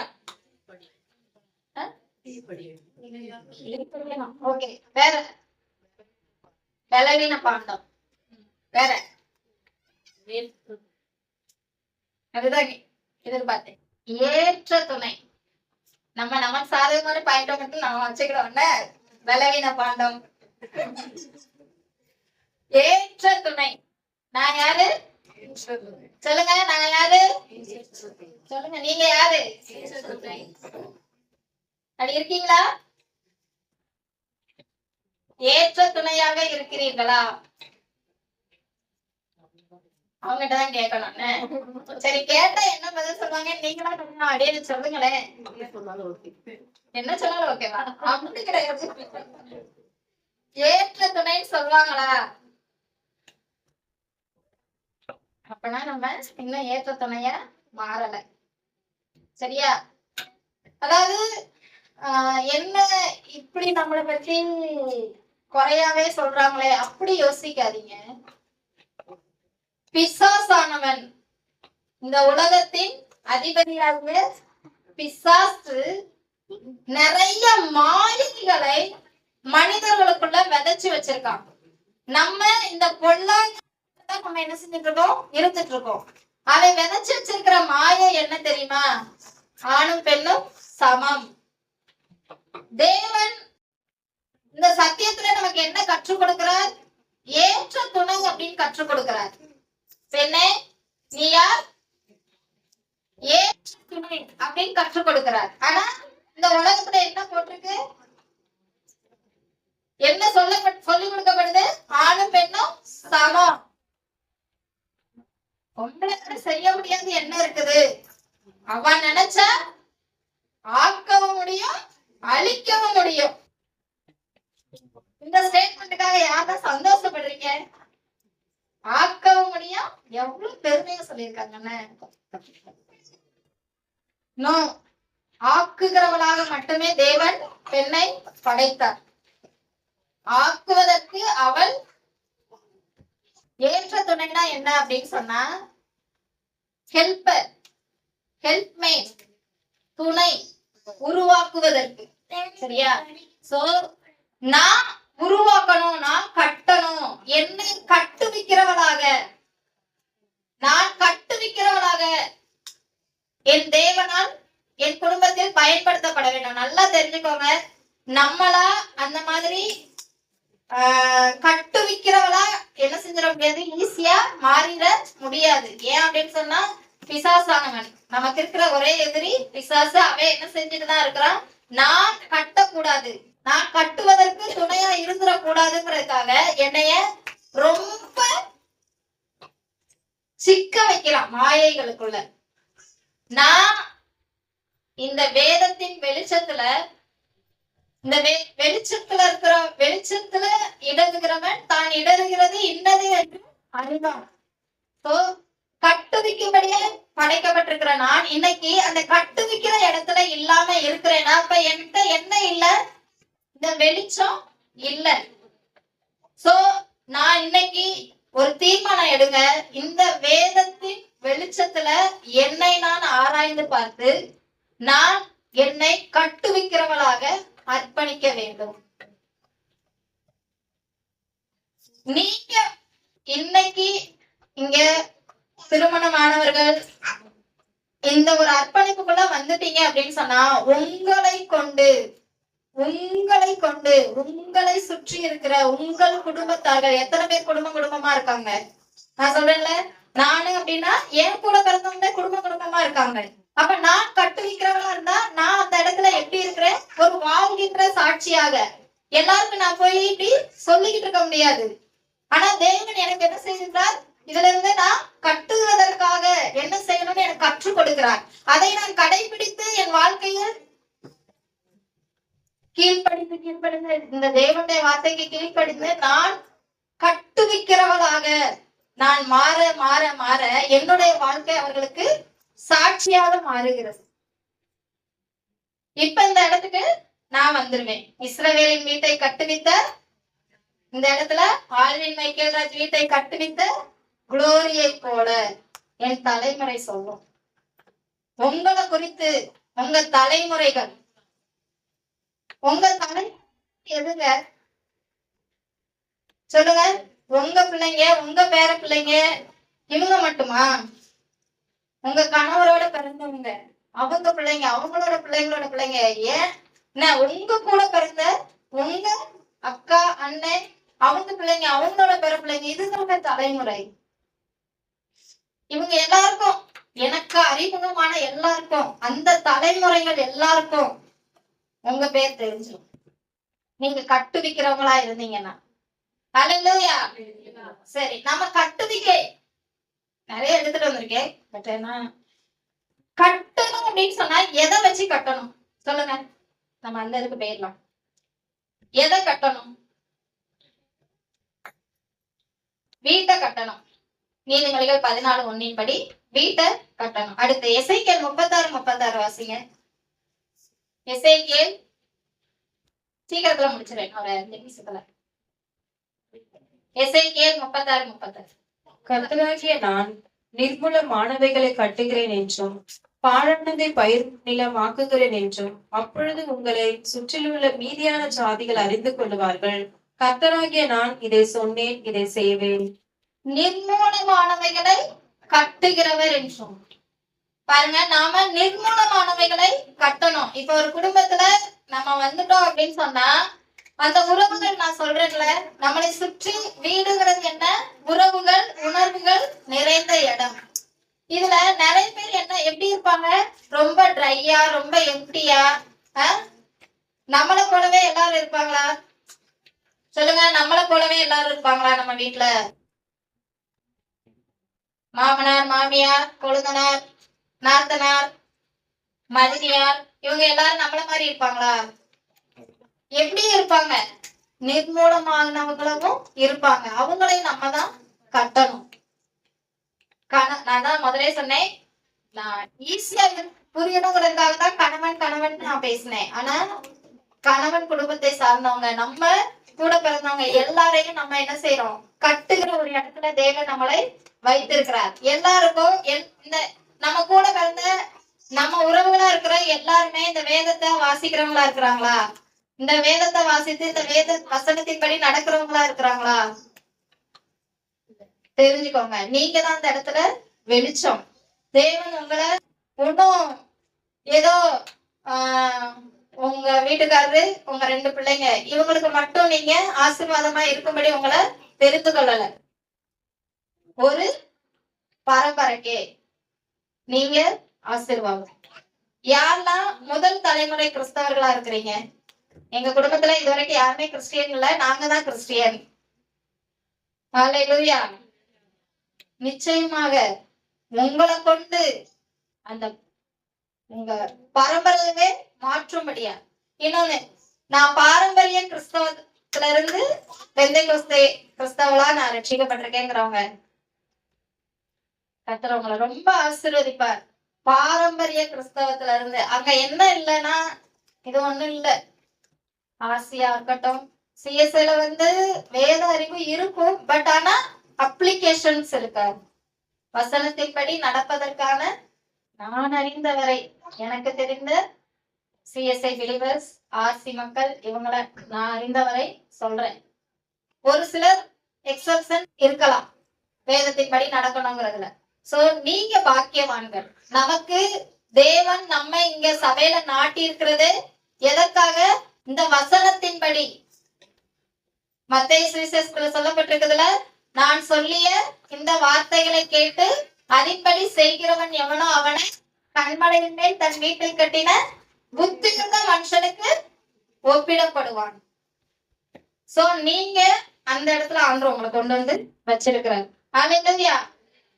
ஓகே, வேற பலவீன பாண்டம். வேற அதுதான் எதிர்பார்த்தேன். ஏற்ற துணை. நமக்கு சாதகமான பாயிண்ட மட்டும் நம்ம வச்சுக்கிறோம்ல. பலவீன பாண்டம், ஏற்ற துணை. நான் யாரு சொல்லுங்க? நான் யாரு சொல்லுங்க? நீங்க யாரு? அப்படி இருக்கீங்களா? ஏற்ற துணையாக இருக்கிறீர்களா? அவங்ககிட்டதான் கேட்கணும். சரி, கேட்டா என்ன பதில் சொல்லுவாங்க? நீங்களா அப்படியே சொல்லுங்களேன். என்ன சொன்னாலும் ஓகேவா? அப்படி கிடையாது. ஏற்ற துணைன்னு சொல்லுவாங்களா? அப்பனா நம்ம இன்னும் ஏற்ற துணைய மாறல. சரியா? அதாவது என்ன இப்படி நம்மளை பத்தி குறையாவே சொல்றாங்களே அப்படி யோசிக்காதீங்க. பிசாசானவன், இந்த உலகத்தின் அதிபதியாகிய பிசாசு நிறைய மாயைகளை மனிதர்களுக்குள்ள விதைச்சு வச்சிருக்கான். நம்ம இந்த நம்ம என்ன செஞ்சுட்டு இருக்கோம்? இருந்துட்டு இருக்கோம். அவன் விதைச்சு வச்சிருக்கிற மாயை என்ன தெரியுமா? ஆணும் பெண்ணும் சமம். தேவன் இந்த சத்தியத்துல நமக்கு என்ன கற்றுக் கொடுக்கிறார்? ஏற்ற துணை அப்படின்னு கற்றுக் கொடுக்கிறார். பெண்ணே நீ யார்? ஏற்ற துணை அப்படின்னு கற்றுக் கொடுக்கிறார். ஆனா இந்த உலகத்துல என்ன போட்டிருக்கு? என்ன சொல்லி கொடுக்கப்படுது? ஆணும் பெண்ணும் சமம். உங்களுக்கு செய்ய முடியாது என்ன இருக்குது? அவன் நினைச்சா ஆக்கவும் முடியும், அழிக்கவும் முடியும். இந்த ஸ்டேட்மெண்ட்டுக்காக யார்தான் சந்தோஷப்படுறீங்க? ஆக்கவும் முடியும், எவ்வளவு பெருமையா சொல்லியிருக்காங்கன்னு. ஆக்குகிறவளாக மட்டுமே தேவன் பெண்ணை படைத்தார். ஆக்குவதற்கு அவள் ஏற்ற துணைனா என்ன அப்படின்னு சொன்னா ஹெல்பர், ஹெல்ப்மேட், துணை, உருவாக்குவதற்கு. சரியா? சோ நான் உருவாக்கணும், நான் கட்டணும், என்னை கட்டுவிக்கிறவளாக, நான் கட்டுவிக்கிறவளாக என் தேவனால் என் குடும்பத்தில் பயன்படுத்தப்பட வேண்டும். நல்லா தெரிஞ்சுக்கோங்க, நம்மளா அந்த மாதிரி கட்டுவிக்கிறவளா என்ன செஞ்சிட முடியாது, ஈஸியா மாறிட முடியாது. ஏன் அப்படின்னு சொன்னா பிசாசானவன் நமக்கு இருக்கிற ஒரே எதிரி பிசாசு. அவன் என்ன செஞ்சுட்டுதான் இருக்கிறான்? நான் கட்டக்கூடாது, நான் கட்டுவதற்கு துணையா இருந்துடக்கூடாதுங்கிறதுக்காக என்னைய ரொம்ப சிக்க வைக்கிறான் மாயைகளுக்குள்ள. நான் இந்த வேதத்தின் வெளிச்சத்துல, இந்த வெளிச்சத்துல இருக்கிற வெளிச்சத்துல இடதுகிறவன் தான் இடறுகிறது இன்னது என்று அறிவான். கட்டுவிக்கும்படியே படைக்கப்பட்டிருக்கிற நான் இன்னைக்கு அந்த கட்டுவிக்கிற இடத்துல இல்லாம இருக்கிறேன்னா அப்ப என்கிட்ட என்ன இல்ல? இந்த வெளிச்சம் இல்ல. சோ நான் இன்னைக்கு ஒரு தீர்மானம் எடுங்க, இந்த வேதத்தின் வெளிச்சத்துல என்னை நான் ஆராய்ந்து பார்த்து நான் என்னை கட்டுவிக்கிறவளாக அர்ப்பணிக்க வேண்டும். நீங்க இன்னைக்கு இங்க திருமணமானவர்கள் இந்த ஒரு அர்ப்பணிப்புக்குள்ள வந்துட்டீங்க அப்படின்னு சொன்னா உங்களை கொண்டு உங்களை சுற்றி இருக்கிற உங்கள் குடும்பத்தார்கள், எத்தனை பேர் குடும்பமா இருக்காங்க? நான் சொல்றேன்ல, நானு அப்படின்னா என் கூட பிறந்தவங்க குடும்பமா இருக்காங்க. அப்ப நான் கட்டுவிக்கிறவளா இருந்தா நான் அந்த இடத்துல எப்படி இருக்கிறேன்? ஒரு வாழ்கின்ற சாட்சியாக. எல்லாருக்கும் நான் போய் இப்படி சொல்லிக்கிட்டு இருக்க முடியாது. ஆனா தேவன் எனக்கு என்ன செய்கின்றார்? இதுல இருந்து நான் கட்டுவதற்காக என்ன செய்யணும்னு எனக்கு கற்றுக் கொடுக்கிறார். அதை நான் கடைபிடித்து என் வாழ்க்கையில் கீழ்ப்படிந்து இந்த தேவனுடைய வார்த்தைக்கு கீழ்ப்படிந்து நான் கட்டுவிக்கிறவளாக நான் மாற மாற மாற என்னுடைய வாழ்க்கை அவர்களுக்கு சாட்சியாக மாறுகிறது. இப்ப இந்த இடத்துக்கு நான் வந்துருவேன். இஸ்ரவேலின் வீட்டை கட்டுவித்த இந்த இடத்துல ஆல்வின் மைக்கேல்ராஜ் வீட்டை கட்டுவித்த குளோரியை போல என் தலைமுறை சொல்லும். உங்களை குறித்து உங்க தலைமுறைகள், உங்க தலை எதுங்க சொல்லுங்க? உங்க பிள்ளைங்க, உங்க பேர பிள்ளைங்க, இவங்க மட்டுமா? உங்க கணவரோட பிறந்தவங்க, அவங்க பிள்ளைங்க, அவங்களோட பிள்ளைங்க, ஏன் உங்க கூட பிறந்த உங்க அக்கா அண்ணன் அவங்க பிள்ளைங்க, அவங்களோட பேர பிள்ளைங்க, இதுதாங்க தலைமுறை. இவங்க எல்லாருக்கும், எனக்கு அறிமுகமான எல்லாருக்கும், அந்த தலைமுறைகள் எல்லாருக்கும் உங்க பேர் தெரிஞ்சிடும் நீங்க கட்டுவிக்கிறவங்களா இருந்தீங்கன்னா. அல்லேலூயா. சரி, நம்ம கட்டுவிக்கை நிறைய எடுத்துட்டு வந்திருக்கேன். பட் என்ன கட்டணும் அப்படின்னு சொன்னா எதை வச்சு கட்டணும் சொல்லுங்க? நம்ம அந்த இதுக்கு போயிடலாம். எதை கட்டணும்? வீட்டை கட்டணும். நீதிமொழிகள் 14:1 படி வீட்டை கட்டணும். அடுத்து எசேக்கியேல் 36:36 வாசிங்க. எசேக்கியேல் சீக்கிரத்துல முடிச்சிருவேன் ஒரு 5 நிமிஷத்துல. எசேக்கியேல் 36:36. கர்த்தராகிய நான் நிர்மூலமானவைகளை கட்டுகிறேன் என்றும் பாழானதை பயிர் நிலமாக்குகிறேன் என்றும் அப்பொழுது உங்களை சுற்றிலுள்ள மீதியான ஜாதிகள் அறிந்து கொள்வார்கள். கர்த்தராகிய நான் இதை சொன்னேன், இதை செய்வேன். நிர்மூலமானவைகளை கட்டுகிறவர் என்றும். பாருங்க, நாம நிர்மூலமானவைகளை கட்டணும். இப்ப ஒரு குடும்பத்துல நம்ம வந்துட்டோம் அப்படின்னு சொன்னா அந்த உறவுகள், நான் சொல்றேன்ல, நம்மளை சுற்றி வீடுங்கிறது என்ன? உறவுகள், உணர்வுகள் நிறைந்த இடம். இதுல நிறைய பேர் என்ன எப்படி இருப்பாங்க? ரொம்ப ட்ரையா, ரொம்ப எம்டியா. நம்மளை போலவே எல்லாரும் இருப்பாங்களா? சொல்லுங்க, நம்மளை போலவே எல்லாரும் இருப்பாங்களா? நம்ம வீட்டுல மாமனார், மாமியார், கொழுந்தனார், நாத்தனார், மதினியார், இவங்க எல்லாரும் நம்மள மாதிரி இருப்பாங்களா? எப்படி இருப்பாங்க? நிர்மூலமானவங்களும் இருப்பாங்க. அவங்களையும் நம்ம தான் கட்டணும். நான் தான் முதலே சொன்னேன், நான் ஈஸியா புரியணுங்கிறதுக்காக தான் கணவன் கணவன் நான் பேசினேன். ஆனா கணவன் குடும்பத்தை சார்ந்தவங்க, நம்ம கூட பிறந்தவங்க எல்லாரையும் நம்ம என்ன செய்யறோம்? கட்டுகிற ஒரு இடத்துல தேவன் நம்மளை வைத்திருக்கிறார். எல்லாருக்கும் இந்த நம்ம கூட பிறந்த நம்ம உறவுகளா இருக்கிற எல்லாருமே இந்த வேதத்தை வாசிக்கிறவங்களா இருக்கிறாங்களா? இந்த வேதத்தை வாசித்து இந்த வேத வசனத்தின்படி நடக்கிறவங்களா இருக்கிறாங்களா? தெரிஞ்சுக்கோங்க, நீங்க தான் அந்த இடத்துல வெளிச்சம். தேவன் உங்களை ஒன்னும் ஏதோ உங்க வீட்டுக்காரரு, உங்க 2 பிள்ளைங்க, இவங்களுக்கு மட்டும் நீங்க ஆசீர்வாதமா இருக்கும்படி உங்களை தெரிந்து கொள்ளல. ஒரு பரம்பரைக்கே நீங்க ஆசீர்வாதம். யாரெல்லாம் முதல் தலைமுறை கிறிஸ்தவர்களா இருக்கிறீங்க? எங்க குடும்பத்துல இதுவரைக்கும் யாருமே கிறிஸ்டியன் இல்ல, நாங்க தான் கிறிஸ்டியன். ஹல்லேலூயா. நிச்சயமாக உங்களை கொண்டு அந்த உங்க பரம்பரையவே மாற்றும்படியா. இன்னொன்னு, நான் பாரம்பரிய கிறிஸ்தவத்துல இருந்து பெந்தைகோஸ்தே கிறிஸ்தவளா நான் ரட்சிக்கப்பட்டிருக்கேங்கிறவங்க கர்த்தர் ரொம்ப ஆசீர்வதிப்பார். பாரம்பரிய கிறிஸ்தவத்துல இருந்து அங்க என்ன இல்லைன்னா இது ஒண்ணும் இல்ல. ஆசியா இருக்கட்டும், சிஎஸ்ஐல வேத அறிவு இருக்கும், பட் ஆனா அப்ளிகேஷன்ஸ் இருக்காது. வசனத்தின்படி நடப்பதற்கான நான் அறிந்தவரை, எனக்கு தெரிந்த சிஎஸ்ஐ பிலிவர்ஸ், ஆர்சி மக்கள், இவங்களை நான் அறிந்தவரை சொல்றேன். ஒரு சிலர் எக்ஸப்ஷன் இருக்கலாம் வேதத்தின்படி நடக்கணுங்கிறதுல. சோ நீங்க பாக்கியவான்கள். நமக்கு தேவன் நம்ம இங்க சபையில நாட்டி இருக்கிறது எதற்காக? இந்த வசனத்தின்படி. மத்தேயு சுவிசேஷத்துல சொல்லப்பட்டிருக்கிறதுல, நான் சொல்லிய இந்த வார்த்தைகளை கேட்டு அதன்படி செய்கிறவன் எவனோ அவனை கண்மலையின் மேல் தன் வீட்டை கட்டின புத்தியுள்ள மனுஷனுக்கு ஒப்பிடப்படுவான். சோ நீங்க அந்த இடத்துல ஆண்டவர் உங்களை கொண்டு வந்து வச்சிருக்கிறார். ஹல்லேலூயா.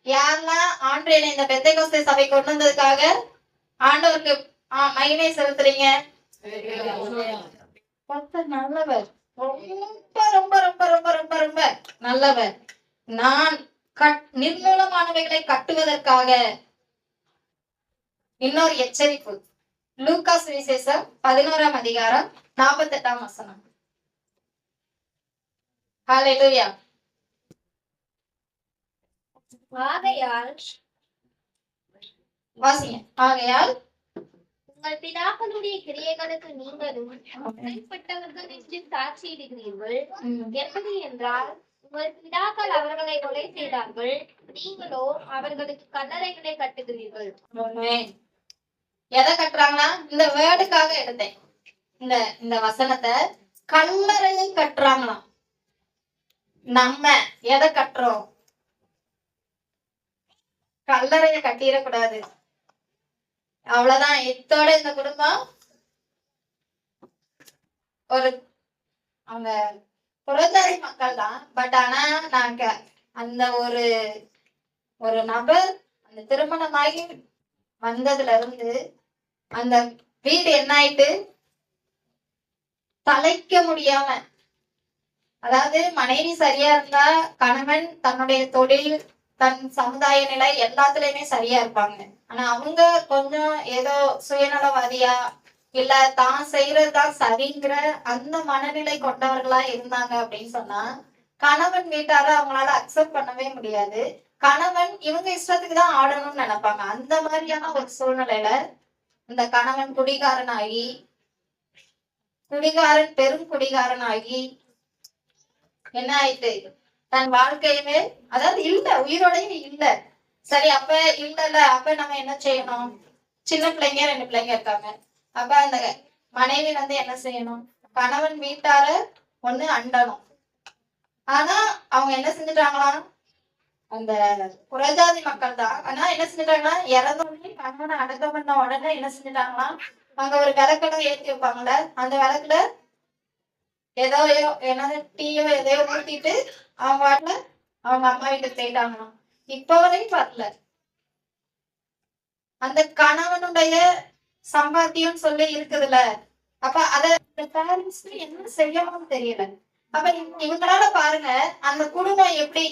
யாரெல்லாம் ஆண்டவரை இந்த பெந்தைகோஸ்தே சபை கொண்டு வந்ததுக்காக ஆண்டவருக்கு மகிமை செலுத்துறீங்க? நல்லவர், ரொம்ப ரொம்ப ரொம்ப ரொம்ப ரொம்ப ரொம்ப நல்லவர். நான் நிர்மூலமானவைகளை கட்டுவதற்காக. இன்னொரு எச்சரிப்பு, லூக்கா சுவிசேஷம் 11ஆம் அதிகாரம் 48ஆம் வசனம். ஹல்லேலூயா. ஆகையால் வாசிங்க. ஆகையால் உங்கள் பிதாக்களுடைய கிரியைகளுக்கு நீங்களும் அப்படிப்பட்டவர்கள் என்று சாட்சியிடுகிறீர்கள். எப்படி என்றால், உங்கள் பிதாக்கள் அவர்களை கொலை செய்தார்கள், நீங்களோ அவர்களுக்கு கல்லறைகளை கட்டுகிறீர்கள். எதை கட்டுறாங்களா? இந்த வேர்டுக்காக எடுத்தேன் இந்த வசனத்தை. கல்லறையை கட்டுறாங்களாம். நம்ம எதை கட்டுறோம்? கல்லறையை கட்டிடக்கூடாது. அவ்வளவுதான், இத்தோட இந்த குடும்பம் ஒரு அவங்க புறஜாதி மக்கள் தான். பட் ஆனா நாங்க அந்த ஒரு நபர் அந்த திருமணமாகி வந்ததுல இருந்து அந்த வீடு என்ன ஆயிட்டு? தலைக்க முடியாம, அதாவது மனைவி சரியா இருந்தா கணவன் தன்னுடைய தொழில், தன் சமுதாய நிலை எல்லாத்துலயுமே சரியா இருப்பாங்க. ஆனா அவங்க கொஞ்சம் ஏதோ சுயநலவாதியா இல்ல தான் செய்யறதுதான் சரிங்கிற அந்த மனநிலை கொண்டவர்களா இருந்தாங்க அப்படின்னு சொன்னா கணவன் வீட்டார அவங்களால அக்செப்ட் பண்ணவே முடியாது. கணவன் இவங்க இஷ்டத்துக்கு தான் ஆடணும்னு நினைப்பாங்க. அந்த மாதிரியான ஒரு சூழ்நிலையில இந்த கணவன் பெரும் குடிகாரன் ஆகி என்ன ஆயிட்டு தன் வாழ்க்கையுமே, அதாவது இல்ல, உயிரோடையும் இல்ல. சரி, அப்ப இல்ல, அப்ப நம்ம என்ன செய்யணும்? சின்ன பிள்ளைங்க 2 பிள்ளைங்க இருக்காங்க. அப்ப அந்த மனைவி என்ன செய்யணும்? கணவன் வீட்டார ஒண்ணு அண்டணும். ஆனா அவங்க என்ன செஞ்சுட்டாங்களாம்? அந்த புறஜாதி மக்கள் தான். ஆனா என்ன செஞ்சுட்டாங்கன்னா, இறந்தோடனே கணவனை அடக்கம் பண்ண உடனே என்ன செஞ்சுட்டாங்களாம், அங்க ஒரு விளக்கெல்லாம் ஏற்றி வைப்பாங்கல்ல, அந்த விளக்குல ஏதோ என்னது டீயோ எதையோ ஊத்திட்டு அவங்க வாட்டில அவங்க அம்மா வீட்டுக்கு போயிட்டாங்களாம். இப்ப வரையும் வரல. அந்த கணவனுடைய சம்பாத்தியம் சொல்லி இருக்குதுல்ல, அப்ப அத பேரண்ட்ஸ் என்ன செய்யணும்னு தெரியல. அப்ப இவங்களால பாருங்க அந்த குடும்பம் எப்படி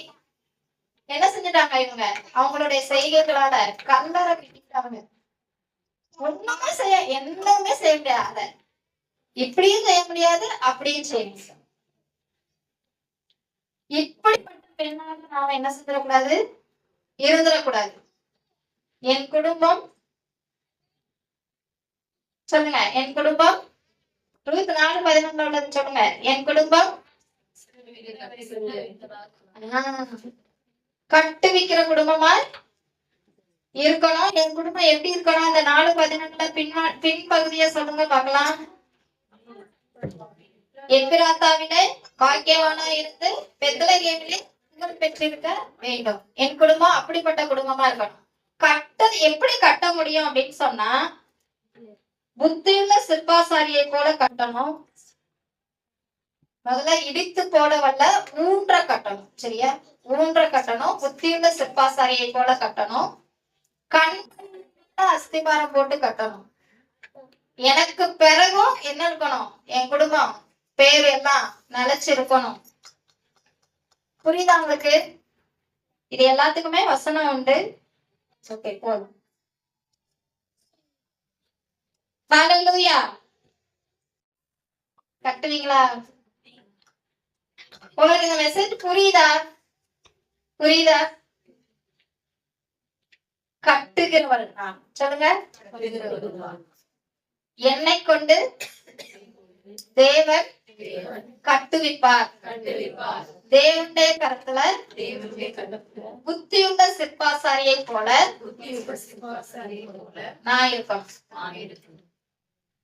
என்ன செஞ்சுட்டாங்க. இவங்க அவங்களுடைய செய்கைகளால கல்லறை கட்டிட்டாங்க. ஒண்ணுமே என்னமே செய்ய முடியாது. இப்படியும் செய்ய முடியாது, அப்படியும் செய்ய முடியாது. இப்படிப்பட்ட பெண்ணாக நாம என்ன செஞ்சிடக்கூடாது, இருந்துடக்கூடாது. என் குடும்பம் சொல்லுங்க, என் குடும்பம் 24:11 உள்ளது சொல்லுங்க. என் குடும்பம் கட்டுவிக்கிற குடும்பமா இருக்கணும். என் குடும்பம் எப்படி இருக்கணும்? அந்த 4:11 பின்பகுதியை சொல்லுங்க பார்க்கலாம். எப்பிராத்தாவிலே பாக்கியவானா இருந்து பெத்லகேமிலே புகழ் பெற்றிருக்க வேண்டும். என் குடும்பம் அப்படிப்பட்ட குடும்பமா இருக்கணும். எப்படி கட்ட முடியும் அப்படின்னு சொன்னா, புத்தியுள்ள சிற்பாசாரியை போல கட்டணும். முதல்ல இடித்து போட வல்ல ஊன்ற கட்டணும். சரியா? ஊன்ற கட்டணும். புத்தியுள்ள சிற்பாசாரியை போல கட்டணும். கண் அஸ்திபாரம் போட்டு கட்டணும். எனக்கு பிறகும் என்ன இருக்கணும்? என் குடும்பம் பேர் எல்லாம் நிலைச்சிருக்கணும். புரியுதா உங்களுக்கு? இது எல்லாத்துக்குமே வசனம் உண்டு. ஓகே, போதும். ஹல்லேலூயா. கட்டுவீங்களா? உங்களுக்கு இந்த மெசேஜ் புரியுதா? கட்டுகிறவள் நான். சொல்லுங்க. என்னை கொண்டு தேவன் கட்டுவிப்பார். தேவனுடைய கரத்துல புத்தியுள்ள சிற்பாசாரியை போல நான் இருக்கணும்.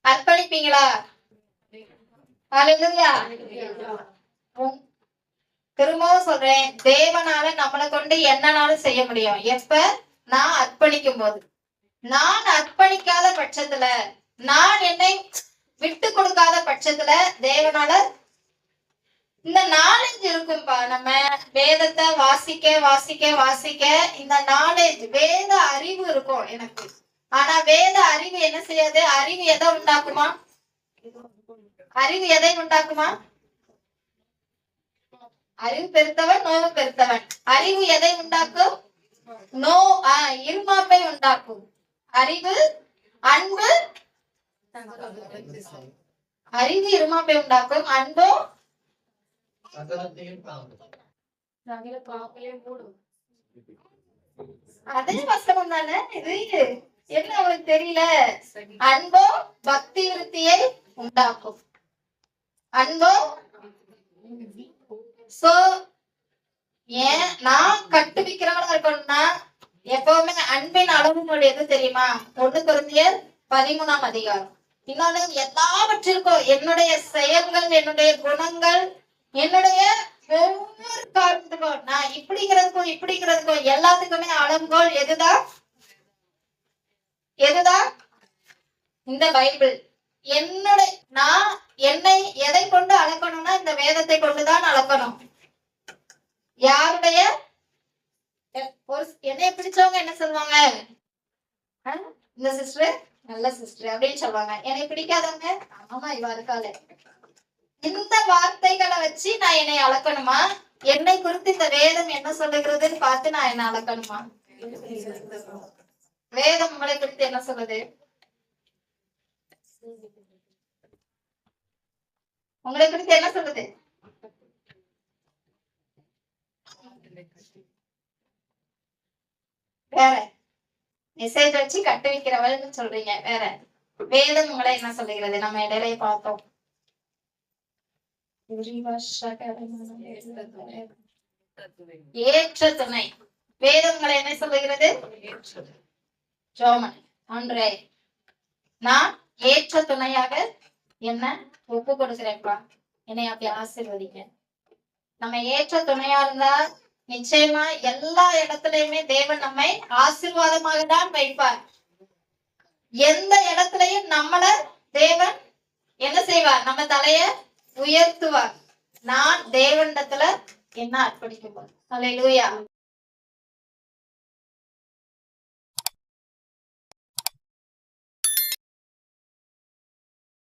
அர்ப்பணிப்பீங்களா? ஹல்லேலூயா. திரும்பவும் சொல்றேன், தேவனால நம்மளை கொண்டு என்னனாலும் செய்ய முடியும். எப்ப? நான் அர்ப்பணிக்கும் போது. நான் அர்ப்பணிக்காத பட்சத்துல, நான் என்னை விட்டு கொடுக்காத பட்சத்துல தேவனால இந்த நாலேஜ் இருக்கும்பா. நம்ம வேதத்தை வாசிக்க இந்த நாலேஜ், வேத அறிவு இருக்கும் எனக்கு. ஆனா வேத அறிவு என்ன செய்யாது? அறிவு எதை உண்டாக்குமா? அறிவு எதை உண்டாக்குமா? அறிவு பெருத்தவன் நோவு பெருத்தவன். அறிவு எதை உண்டாக்கும்? இருமாப்பை உண்டாக்கும். அறிவு அன்பு, அறிவு இருமாப்பை உண்டாக்கும். அன்போ அதே வசனம் தானே இது. என்ன அவங்களுக்கு தெரியல? அன்போ பக்தி விருத்தியை உண்டாக்கும். அன்போ ஏன் நான் கட்டுவிக்கிறவங்களா இருக்கணும்னா எப்பவுமே அன்பின் அளவுகோல் எது தெரியுமா? 1 கொரிந்தியர் 13ஆம் அதிகாரம். இன்னொன்னு, எல்லாவற்றிற்கும் என்னுடைய செயல்கள், என்னுடைய குணங்கள், என்னுடைய ஒவ்வொரு காரணத்துக்கும், நான் இப்படிங்கிறதுக்கும் எல்லாத்துக்குமே அளவுகோல் எதுதான்? இந்த பைபிள். நான் என்னை எதை கொண்டு அளக்கணும்னா இந்த வேதத்தை கொண்டுதான் அளக்கணும். யாருடைய என்னைய பிடிச்சவங்க என்ன சொல்லுவாங்க? இந்த சிஸ்டர் நல்ல சிஸ்டர் அப்படின்னு சொல்லுவாங்க. என்னை பிடிக்காதவங்க, ஆமா இவா இருக்காளே இந்த வார்த்தைகளை வச்சு நான் என்னை அளக்கணுமா? என்னை குறித்து இந்த வேதம் என்ன சொல்லுகிறதுன்னு பார்த்து நான் என்ன அளக்கணுமா? வேதம் உங்களை குறித்து என்ன சொல்லுது? உங்களை குறித்து என்ன சொல்லுது? வேற மெசேஜ் வச்சு கட்டு வைக்கிறவள்னு சொல்றீங்க. வேற வேதம் உங்களை என்ன சொல்லுகிறது? நம்ம இடையில பார்த்தோம். ஏற்ற துணை. வேதம் உங்களை என்ன சொல்லுகிறது? ஜோமன் ஒன்றே, நான் ஏற்ற துணையாக என்ன ஒப்பு கொடுக்கிறேன்ப்பா, என்னை அப்படி ஆசீர்வதிங்க. நம்ம ஏற்ற துணையா இருந்தா நிச்சயமா எல்லா இடத்துலயுமே தேவன் நம்மை ஆசீர்வாதமாக தான் வைப்பார். எந்த இடத்துலயும் நம்மள தேவன் என்ன செய்வார்? நம்ம தலைய உயர்த்துவார். நான் தேவனிடத்துல என்ன அர்ப்பணிக்க போறேன். அல்லேலூயா.